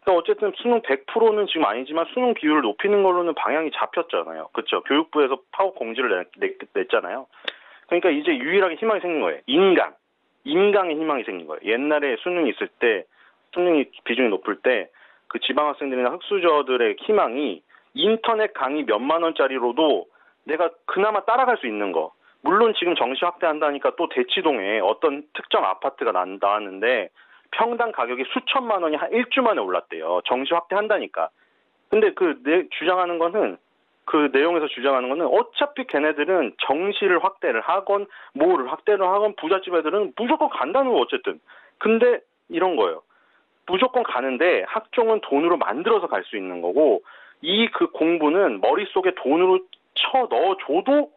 그러니까 어쨌든 수능 100%는 지금 아니지만 수능 비율을 높이는 걸로는 방향이 잡혔잖아요. 그렇죠. 교육부에서 파업 공지를 냈잖아요. 그러니까 이제 유일하게 희망이 생긴 거예요. 인강의 희망이 생긴 거예요. 옛날에 수능이 있을 때, 수능이 비중이 높을 때, 그 지방학생들이나 흑수저들의 희망이 인터넷 강의 몇만 원짜리로도 내가 그나마 따라갈 수 있는 거. 물론 지금 정시 확대한다니까 또 대치동에 어떤 특정 아파트가 나왔는데 평당 가격이 수천만 원이 한 일주 만에 올랐대요. 정시 확대한다니까. 근데 그 내용에서 주장하는 거는 어차피 걔네들은 정시를 확대를 하건 뭐를 확대를 하건 부잣집 애들은 무조건 간다는 거 어쨌든. 근데 이런 거예요. 무조건 가는데 학종은 돈으로 만들어서 갈 수 있는 거고 그 공부는 머릿속에 돈으로 쳐 넣어줘도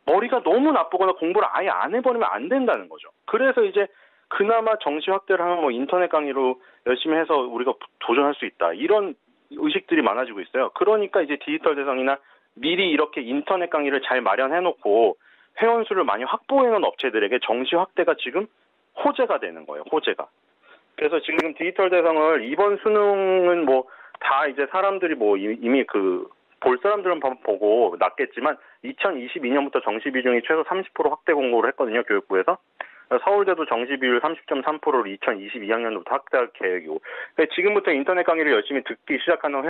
머리가 너무 나쁘거나 공부를 아예 안 해버리면 안 된다는 거죠. 그래서 이제 그나마 정시 확대를 하면 뭐 인터넷 강의로 열심히 해서 우리가 도전할 수 있다. 이런 의식들이 많아지고 있어요. 그러니까 이제 디지털 대성이나 미리 이렇게 인터넷 강의를 잘 마련해놓고 회원수를 많이 확보해놓은 업체들에게 정시 확대가 지금 호재가 되는 거예요. 호재가. 그래서 지금 디지털 대성을 이번 수능은 뭐 다 이제 사람들이 뭐 이미 볼 사람들은 보고 났겠지만 2022년부터 정시 비중이 최소 30% 확대 공고를 했거든요. 교육부에서. 서울대도 정시 비율 30.3%를 2022학년도부터 확대할 계획이고 지금부터 인터넷 강의를 열심히 듣기 시작하는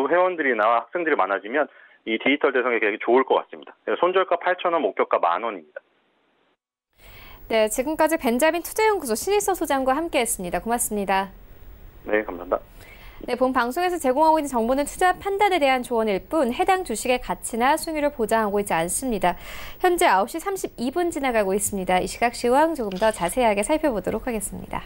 회원들이나 학생들이 많아지면 이 디지털 대성의 계획이 좋을 것 같습니다. 손절가 8,000원, 목표가 10,000원입니다. 네, 지금까지 벤자민 투자연구소 신일서 소장과 함께했습니다. 고맙습니다. 네, 감사합니다. 네, 본 방송에서 제공하고 있는 정보는 투자 판단에 대한 조언일 뿐 해당 주식의 가치나 수익률을 보장하고 있지 않습니다. 현재 9시 32분 지나가고 있습니다. 이 시각 시황 조금 더 자세하게 살펴보도록 하겠습니다.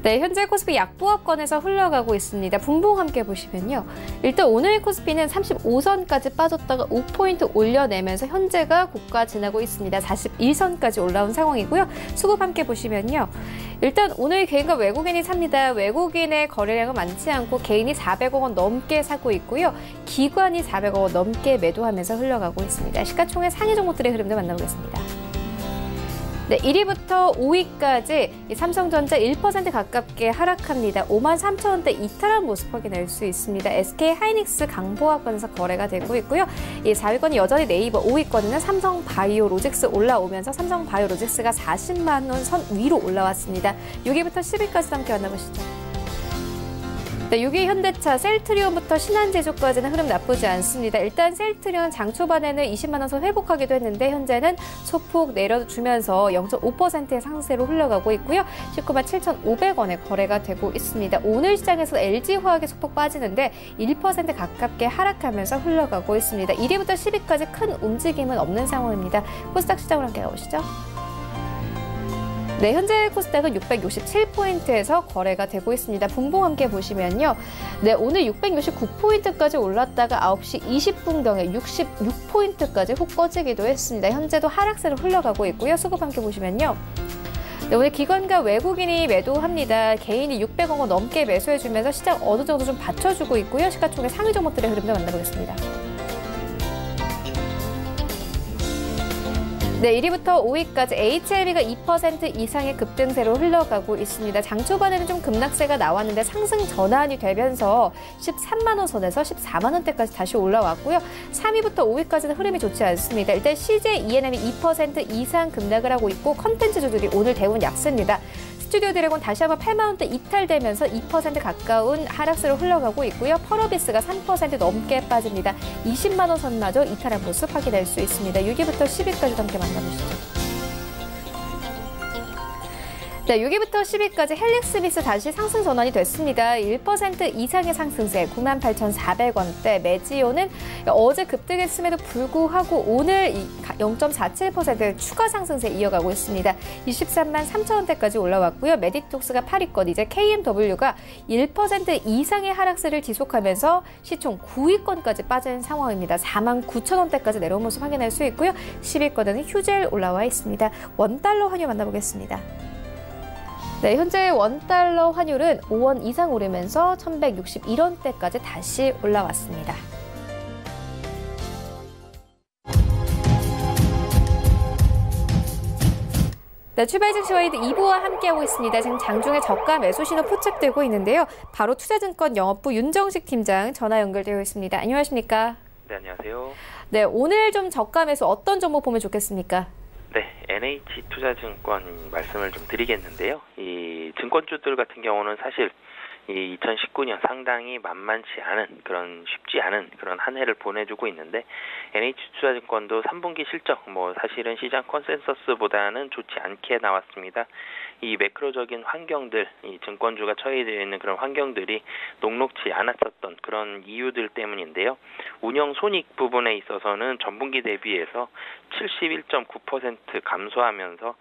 네, 현재 코스피 약보합권에서 흘러가고 있습니다. 분봉 함께 보시면요. 일단 오늘 코스피는 35선까지 빠졌다가 5포인트 올려내면서 현재가 고가 지나고 있습니다. 41선까지 올라온 상황이고요. 수급 함께 보시면요. 일단 오늘 개인과 외국인이 삽니다. 외국인의 거래량은 많지 않고 개인이 400억 원 넘게 사고 있고요. 기관이 400억 원 넘게 매도하면서 흘러가고 있습니다. 시가총액 상위 종목들의 흐름도 만나보겠습니다. 네, 1위부터 5위까지 삼성전자 1% 가깝게 하락합니다. 53,000원대 이탈한 모습 확인할 수 있습니다. SK하이닉스 강보합권에서 거래가 되고 있고요. 이 4위권이 여전히 네이버, 5위권에는 삼성바이오로직스 올라오면서 삼성바이오로직스가 40만 원 선 위로 올라왔습니다. 6위부터 10위까지 함께 만나보시죠. 네, 6위 현대차, 셀트리온부터 신한제조까지는 흐름 나쁘지 않습니다. 일단 셀트리온 장 초반에는 20만 원 선 회복하기도 했는데 현재는 소폭 내려주면서 0.5%의 상승세로 흘러가고 있고요. 19만 7,500원에 거래가 되고 있습니다. 오늘 시장에서 LG화학이 소폭 빠지는데 1% 가깝게 하락하면서 흘러가고 있습니다. 1위부터 10위까지 큰 움직임은 없는 상황입니다. 코스닥 시장으로 함께 가보시죠. 네, 현재 코스닥은 667포인트에서 거래가 되고 있습니다. 분봉 함께 보시면요. 네, 오늘 669포인트까지 올랐다가 9시 20분경에 66포인트까지 훅 꺼지기도 했습니다. 현재도 하락세로 흘러가고 있고요. 수급 함께 보시면요. 네, 오늘 기관과 외국인이 매도합니다. 개인이 600억 원 넘게 매수해주면서 시장 어느 정도 좀 받쳐주고 있고요. 시가총액 상위 종목들의 흐름도 만나보겠습니다. 네, 1위부터 5위까지 HLB가 2% 이상의 급등세로 흘러가고 있습니다. 장 초반에는 좀 급락세가 나왔는데 상승 전환이 되면서 13만 원 선에서 14만 원대까지 다시 올라왔고요. 3위부터 5위까지는 흐름이 좋지 않습니다. 일단 CJ ENM이 2% 이상 급락을 하고 있고 컨텐츠주들이 오늘 대부분 약세입니다. 스튜디오 드래곤 다시 한번 8만 원대 이탈되면서 2% 가까운 하락세로 흘러가고 있고요. 펄어비스가 3% 넘게 빠집니다. 20만 원 선마저 이탈한 모습 확인할 수 있습니다. 6위부터 10위까지 함께 만나보시죠. 네, 6위부터 10위까지 헬릭스미스 다시 상승 전환이 됐습니다. 1% 이상의 상승세 98,400원대. 메지오는 어제 급등했음에도 불구하고 오늘 0.47% 추가 상승세 이어가고 있습니다. 23만 3천원대까지 올라왔고요. 메디톡스가 8위권, 이제 KMW가 1% 이상의 하락세를 지속하면서 시총 9위권까지 빠진 상황입니다. 4만 9천원대까지 내려온 모습 확인할 수 있고요. 10위권에는 휴젤 올라와 있습니다. 원달러 환율 만나보겠습니다. 네, 현재 원달러 환율은 5원 이상 오르면서 1,161원대까지 다시 올라왔습니다. 네, 출발 증시 와이드 2부와 함께하고 있습니다. 지금 장중에 저가 매수 신호 포착되고 있는데요. 바로 투자증권 영업부 윤정식 팀장 전화 연결되어 있습니다. 안녕하십니까? 네, 안녕하세요. 네, 오늘 좀 저가 매수 어떤 종목 보면 좋겠습니까? 네, NH투자증권 말씀을 좀 드리겠는데요. 이 증권주들 같은 경우는 사실 이 2019년 상당히 만만치 않은 쉽지 않은 그런 한 해를 보내주고 있는데 NH투자증권도 3분기 실적 사실은 시장 컨센서스보다는 좋지 않게 나왔습니다. 이 매크로적인 환경들, 이 증권주가 처해되어 있는 그런 환경들이 녹록지 않았었던 그런 이유들 때문인데요. 운영 손익 부분에 있어서는 전분기 대비해서 71.9% 감소하면서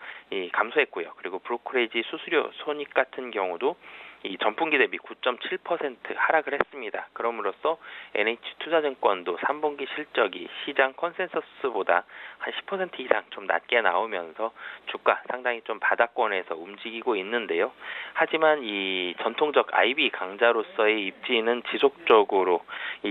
감소했고요. 그리고 브로커리지 수수료 손익 같은 경우도 이 전분기 대비 9.7% 하락을 했습니다. 그럼으로써 NH투자증권도 3분기 실적이 시장 컨센서스보다 한 10% 이상 좀 낮게 나오면서 주가 상당히 좀 바닥권에서 움직이고 있는데요. 하지만 이 전통적 IB 강자로서의 입지는 지속적으로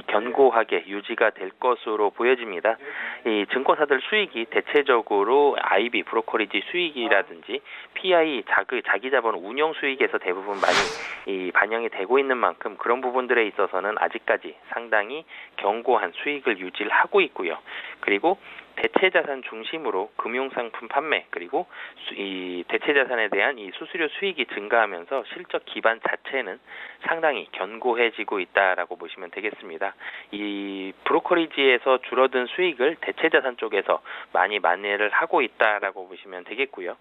견고하게 유지가 될 것으로 보여집니다. 이 증권사들 수익이 대체적으로 IB 브로커리지 수익이라든지 PI 자기 자본 운용 수익에서 대부분 많이 반영이 되고 있는 만큼 그런 부분들에 있어서는 아직까지 상당히 견고한 수익을 유지를 하고 있고요. 그리고 대체자산 중심으로 금융상품 판매 그리고 이 대체자산에 대한 이 수수료 수익이 증가하면서 실적 기반 자체는 상당히 견고해지고 있다라고 보시면 되겠습니다. 이 브로커리지에서 줄어든 수익을 대체자산 쪽에서 많이 만회를 하고 있다라고 보시면 되겠고요.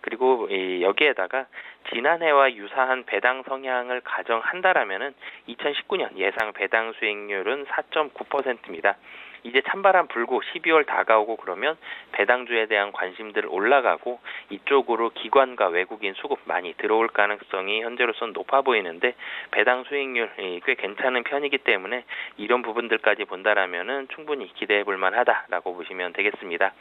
그리고 여기에다가 지난해와 유사한 배당 성향을 가정한다라면은 2019년 예상 배당 수익률은 4.9%입니다. 이제 찬바람 불고 12월 다가오고 그러면 배당주에 대한 관심들 올라가고 이쪽으로 기관과 외국인 수급 많이 들어올 가능성이 현재로서는 높아 보이는데 배당 수익률 꽤 괜찮은 편이기 때문에 이런 부분들까지 본다라면은 충분히 기대해 볼 만하다라고 보시면 되겠습니다.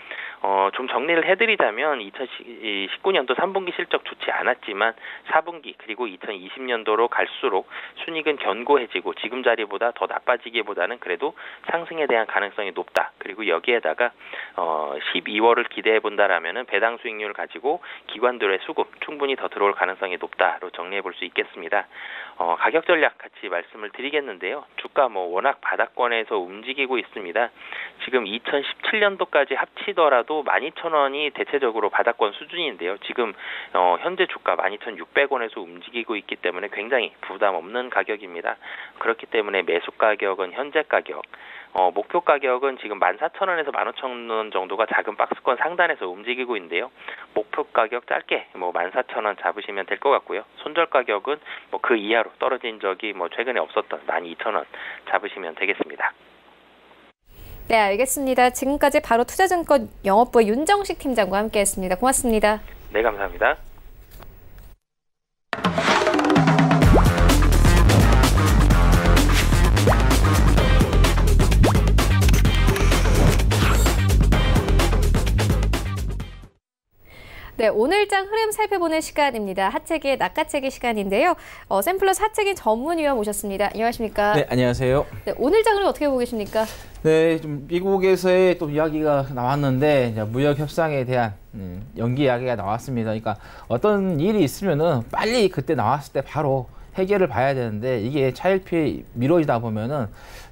좀 정리를 해드리자면 2019년도 3분기 실적 좋지 않았지만 4분기 그리고 2020년도로 갈수록 순익은 견고해지고 지금 자리보다 더 나빠지기보다는 그래도 상승에 대한 가능성이 높다. 그리고 여기에다가 12월을 기대해 본다라면은 배당 수익률을 가지고 기관들의 수급 충분히 더 들어올 가능성이 높다로 정리해 볼 수 있겠습니다. 가격 전략 같이 말씀을 드리겠는데요. 주가 워낙 바닥권에서 움직이고 있습니다. 지금 2017년도까지 합치더라도 12,000원이 대체적으로 바닥권 수준인데요. 지금 현재 주가 12,600원에서 움직이고 있기 때문에 굉장히 부담 없는 가격입니다. 그렇기 때문에 매수 가격은 현재 가격, 목표 가격은 지금 14,000원에서 15,000원 정도가 작은 박스권 상단에서 움직이고 있는데요. 목표 가격 짧게 14,000원 잡으시면 될 것 같고요. 손절 가격은 그 이하로 떨어진 적이 최근에 없었던 12,000원 잡으시면 되겠습니다. 네, 알겠습니다. 지금까지 바로 투자증권 영업부의 윤정식 팀장과 함께했습니다. 고맙습니다. 네, 감사합니다. 네, 오늘장 흐름 살펴보는 시간입니다. 하체기의 낚아채기 시간인데요. 샘플러스 하체기 전문위원 모셨습니다. 안녕하십니까? 네, 안녕하세요. 네, 오늘장 흐름 어떻게 보고 계십니까? 네, 좀 미국에서의 또 이야기가 나왔는데 이제 무역 협상에 대한 연기 이야기가 나왔습니다. 그러니까 어떤 일이 있으면은 빨리 그때 나왔을 때 바로 해결을 봐야 되는데 이게 차일피일 미뤄지다 보면은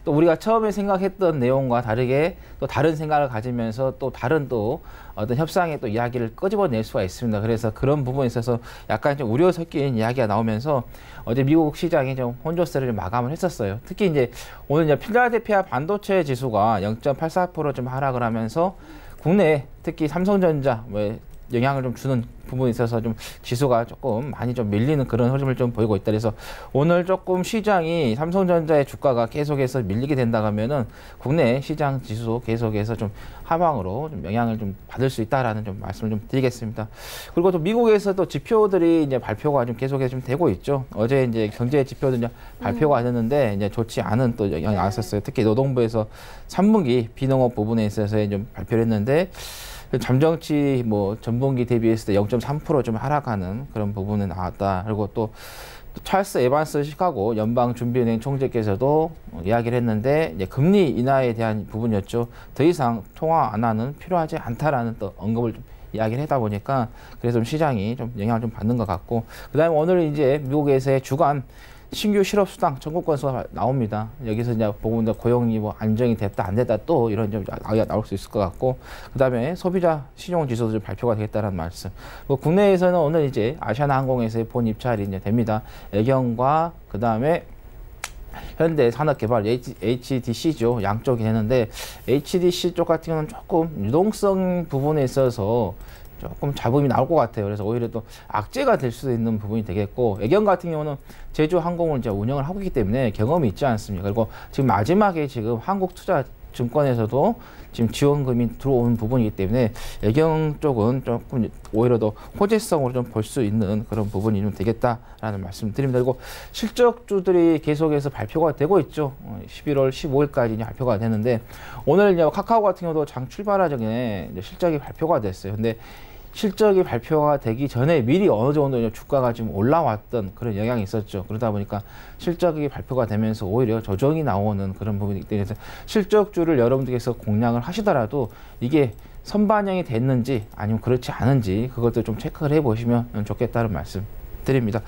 또 우리가 처음에 생각했던 내용과 다르게 또 다른 생각을 가지면서 또 다른 또 어떤 협상의 또 이야기를 끄집어낼 수가 있습니다. 그래서 그런 부분에 있어서 약간 좀 우려 섞인 이야기가 나오면서 어제 미국 시장이 좀 혼조세를 마감을 했었어요. 특히 이제 오늘 이제 필라델피아 반도체 지수가 0.84% 좀 하락을 하면서 국내 특히 삼성전자 영향을 좀 주는 부분에 있어서 좀 지수가 조금 많이 좀 밀리는 그런 흐름을 좀 보이고 있다. 그래서 오늘 조금 시장이 삼성전자의 주가가 계속해서 밀리게 된다 하면은 국내 시장 지수 계속해서 좀 하방으로 좀 영향을 좀 받을 수 있다라는 좀 말씀을 좀 드리겠습니다. 그리고 또 미국에서도 지표들이 이제 발표가 좀 계속해서 좀 되고 있죠. 어제 이제 경제 지표도 이제 발표가 됐는데 이제 좋지 않은 또 영향이 나왔었어요. 특히 노동부에서 3분기 비농업 부분에 있어서 좀 발표를 했는데 잠정치 전분기 대비했을 때 0.3% 좀 하락하는 그런 부분이 나왔다. 그리고 또 찰스 에반스 시카고 연방준비은행 총재께서도 이야기를 했는데 이제 금리 인하에 대한 부분이었죠. 더 이상 통화 완화는 필요하지 않다라는 또 언급을 좀 이야기를 하다 보니까 그래서 좀 시장이 좀 영향을 좀 받는 것 같고 그다음에 오늘 이제 미국에서의 주간 신규 실업수당 전국 건수가 나옵니다. 여기서 이제 보면 고용이 뭐 안정이 됐다 안 됐다 또 이런 좀 나올 수 있을 것 같고, 그다음에 소비자 신용 지수도 발표가 되겠다는 말씀. 국내에서는 오늘 이제 아시아나항공에서의 본 입찰이 이제 됩니다. 애경과 그다음에 현대 산업개발 HDC죠. 양쪽이 되는데 HDC 쪽 같은 경우는 조금 유동성 부분에 있어서 조금 잡음이 나올 것 같아요. 그래서 오히려 또 악재가 될 수도 있는 부분이 되겠고, 애경 같은 경우는 제주항공을 이제 운영을 하고 있기 때문에 경험이 있지 않습니까? 그리고 지금 마지막에 지금 한국투자증권에서도 지금 지원금이 들어오는 부분이기 때문에 애경 쪽은 조금 오히려 더 호재성으로 좀 볼 수 있는 그런 부분이 좀 되겠다라는 말씀 드립니다. 그리고 실적주들이 계속해서 발표가 되고 있죠. 11월 15일까지 발표가 되는데, 오늘 이제 카카오 같은 경우도 장 출발하기 전에 실적이 발표가 됐어요. 근데 실적이 발표가 되기 전에 미리 어느 정도 주가가 좀 올라왔던 그런 영향이 있었죠. 그러다 보니까 실적이 발표가 되면서 오히려 조정이 나오는 그런 부분이기 때문에 실적주를 여러분들께서 공략을 하시더라도 이게 선반영이 됐는지 아니면 그렇지 않은지 그것도 좀 체크를 해보시면 좋겠다는 말씀 드립니다.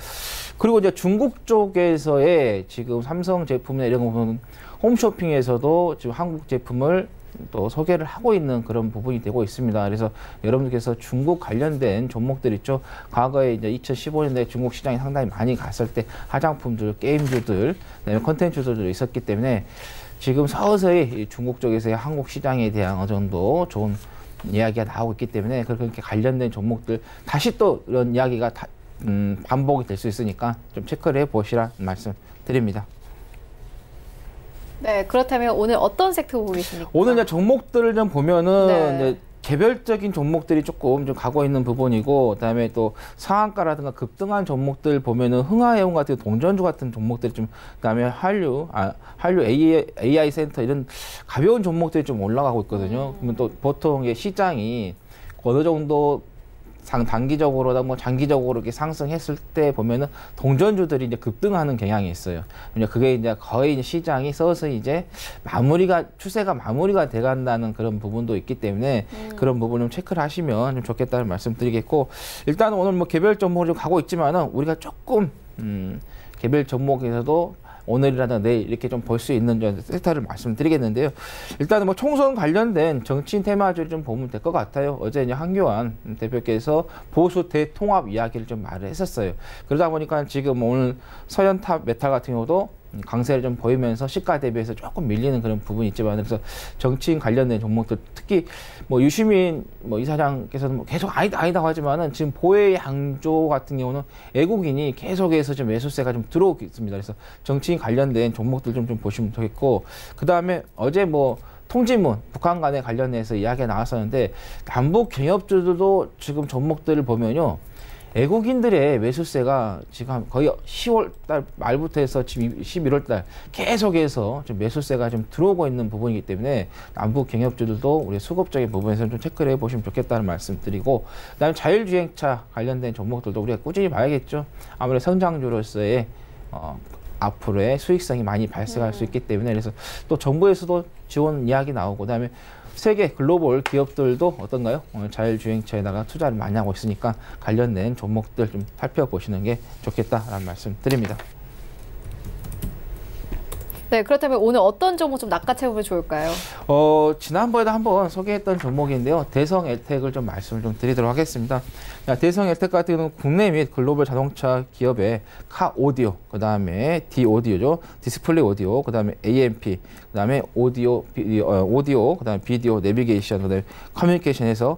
그리고 이제 중국 쪽에서의 지금 삼성 제품이나 이런 거 보면 홈쇼핑에서도 지금 한국 제품을 또 소개를 하고 있는 그런 부분이 되고 있습니다. 그래서 여러분들께서 중국 관련된 종목들 있죠. 과거에 이제 2015년에 중국 시장이 상당히 많이 갔을 때 화장품들, 게임주들, 그다음에 컨텐츠들도 있었기 때문에 지금 서서히 중국 쪽에서의 한국 시장에 대한 어느 정도 좋은 이야기가 나오고 있기 때문에 그렇게 관련된 종목들 다시 또 이런 이야기가 반복이 될 수 있으니까 좀 체크를 해보시라는 말씀 드립니다. 네, 그렇다면 오늘 어떤 섹터 보고 계십니까? 오늘 이제 종목들을 좀 보면은 이제 개별적인 종목들이 조금 좀 가고 있는 부분이고, 그다음에 또 상한가라든가 급등한 종목들 보면은 흥하해운 같은 동전주 같은 종목들이 좀, 그다음에 한류 AI 센터 이런 가벼운 종목들이 좀 올라가고 있거든요. 그러면 또 보통 시장이 어느 정도 단기적으로나 뭐 장기적으로 이렇게 상승했을 때 보면은 동전주들이 이제 급등하는 경향이 있어요. 그게 이제 거의 이제 시장이 서서히 이제 추세가 마무리가 돼 간다는 그런 부분도 있기 때문에 그런 부분 좀 체크를 하시면 좀 좋겠다는 말씀 드리겠고, 일단 오늘 뭐 개별 종목으로 가고 있지만은 우리가 조금 개별 종목에서도 오늘이라든가 내일 이렇게 좀 볼 수 있는 섹터를 말씀드리겠는데요. 일단은 뭐 총선 관련된 정치인 테마주를 좀 보면 될 것 같아요. 어제 이제 한교안 대표께서 보수 대통합 이야기를 좀 말을 했었어요. 그러다 보니까 지금 오늘 서현탑 메탈 같은 경우도 강세를 좀 보이면서 시가 대비해서 조금 밀리는 그런 부분이 있지만, 그래서 정치인 관련된 종목들, 특히 뭐 유시민 이사장께서는 뭐 계속 아니다고 하지만은 지금 보혜 양조 같은 경우는 외국인이 계속해서 좀 매수세가 좀 들어오고 있습니다. 그래서 정치인 관련된 종목들 좀 보시면 좋겠고, 그 다음에 어제 뭐 통지문 북한 간에 관련해서 이야기가 나왔었는데, 남북 경협주들도 지금 종목들을 보면요, 외국인들의 매수세가 지금 거의 10월 달 말부터 해서 지금 11월 달 계속해서 좀 매수세가 좀 들어오고 있는 부분이기 때문에 남북 경협주들도 우리 수급적인 부분에서 좀 체크를 해보시면 좋겠다는 말씀 드리고, 그다음에 자율주행차 관련된 종목들도 우리가 꾸준히 봐야겠죠. 아무래도 성장주로서의 앞으로의 수익성이 많이 발생할 수 있기 때문에, 그래서 또 정부에서도 지원 이야기 나오고, 그다음에 세계 글로벌 기업들도 어떤가요? 자율주행차에다가 투자를 많이 하고 있으니까 관련된 종목들 좀 살펴보시는 게 좋겠다라는 말씀 드립니다. 네, 그렇다면 오늘 어떤 종목 좀 낚아채보면 좋을까요? 지난번에도 한번 소개했던 종목인데요. 대성 엘텍을 좀 말씀을 좀 드리도록 하겠습니다. 대성 엘텍 같은 경우는 국내 및 글로벌 자동차 기업의 카 오디오, 그 다음에 D 오디오죠. 디스플레이 오디오, 그 다음에 AMP, 그 다음에 오디오, 그 다음에 비디오, 내비게이션, 그 다음에 커뮤니케이션에서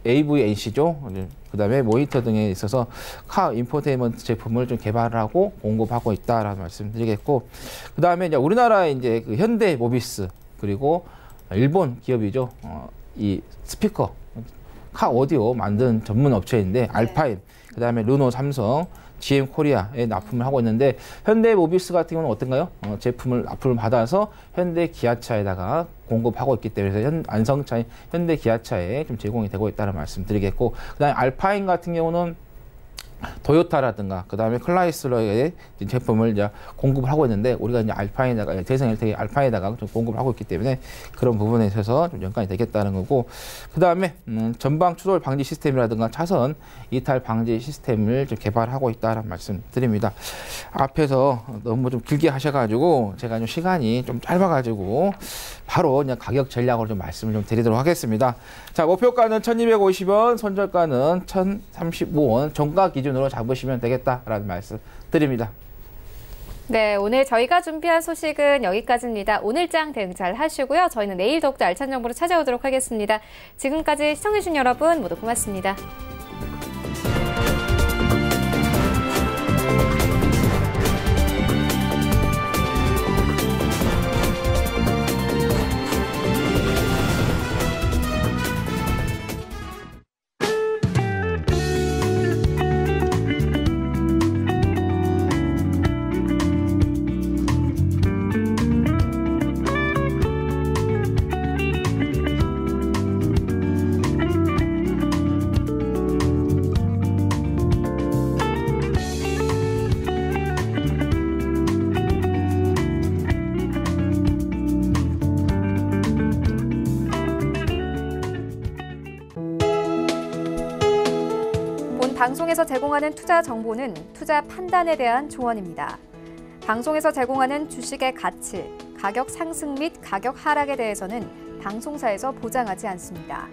AVNC죠. 그 다음에 모니터 등에 있어서 카 인포테인먼트 제품을 좀 개발하고 공급하고 있다라는 말씀드리겠고, 그 다음에 이제 우리나라의 이제 그 현대 모비스, 그리고 일본 기업이죠. 이 스피커 카 오디오 만든 전문 업체인데 알파인, 그 다음에 르노, 삼성, GM 코리아에 납품을 하고 있는데, 현대 모비스 같은 경우는 어떤가요? 납품을 받아서 현대 기아차에다가 공급하고 있기 때문에 안성차인 현대 기아차에 좀 제공이 되고 있다는 말씀 드리겠고, 그 다음에 알파인 같은 경우는 도요타라든가 그다음에 클라이슬러의 제품을 이제 공급을 하고 있는데 우리가 이제 알파인에다가 대성 LTE 알파에다가 좀 공급을 하고 있기 때문에 그런 부분에 있어서 좀 연관이 되겠다는 거고 그다음에 전방 추돌 방지 시스템이라든가 차선 이탈 방지 시스템을 좀 개발하고 있다라는 말씀드립니다. 앞에서 너무 좀 길게 하셔가지고 제가 좀 시간이 좀 짧아가지고 바로 그냥 가격 전략으로 좀 말씀을 좀 드리도록 하겠습니다. 자, 목표가는 1,250원, 손절가는 1,035원, 종가 기준으로 잡으시면 되겠다라는 말씀 드립니다. 네, 오늘 저희가 준비한 소식은 여기까지입니다. 오늘장 대응 잘 하시고요. 저희는 내일 더욱더 알찬 정보로 찾아오도록 하겠습니다. 지금까지 시청해주신 여러분 모두 고맙습니다. 방송에서 제공하는 투자 정보는 투자 판단에 대한 조언입니다. 방송에서 제공하는 주식의 가치, 가격 상승 및 가격 하락에 대해서는 방송사에서 보장하지 않습니다.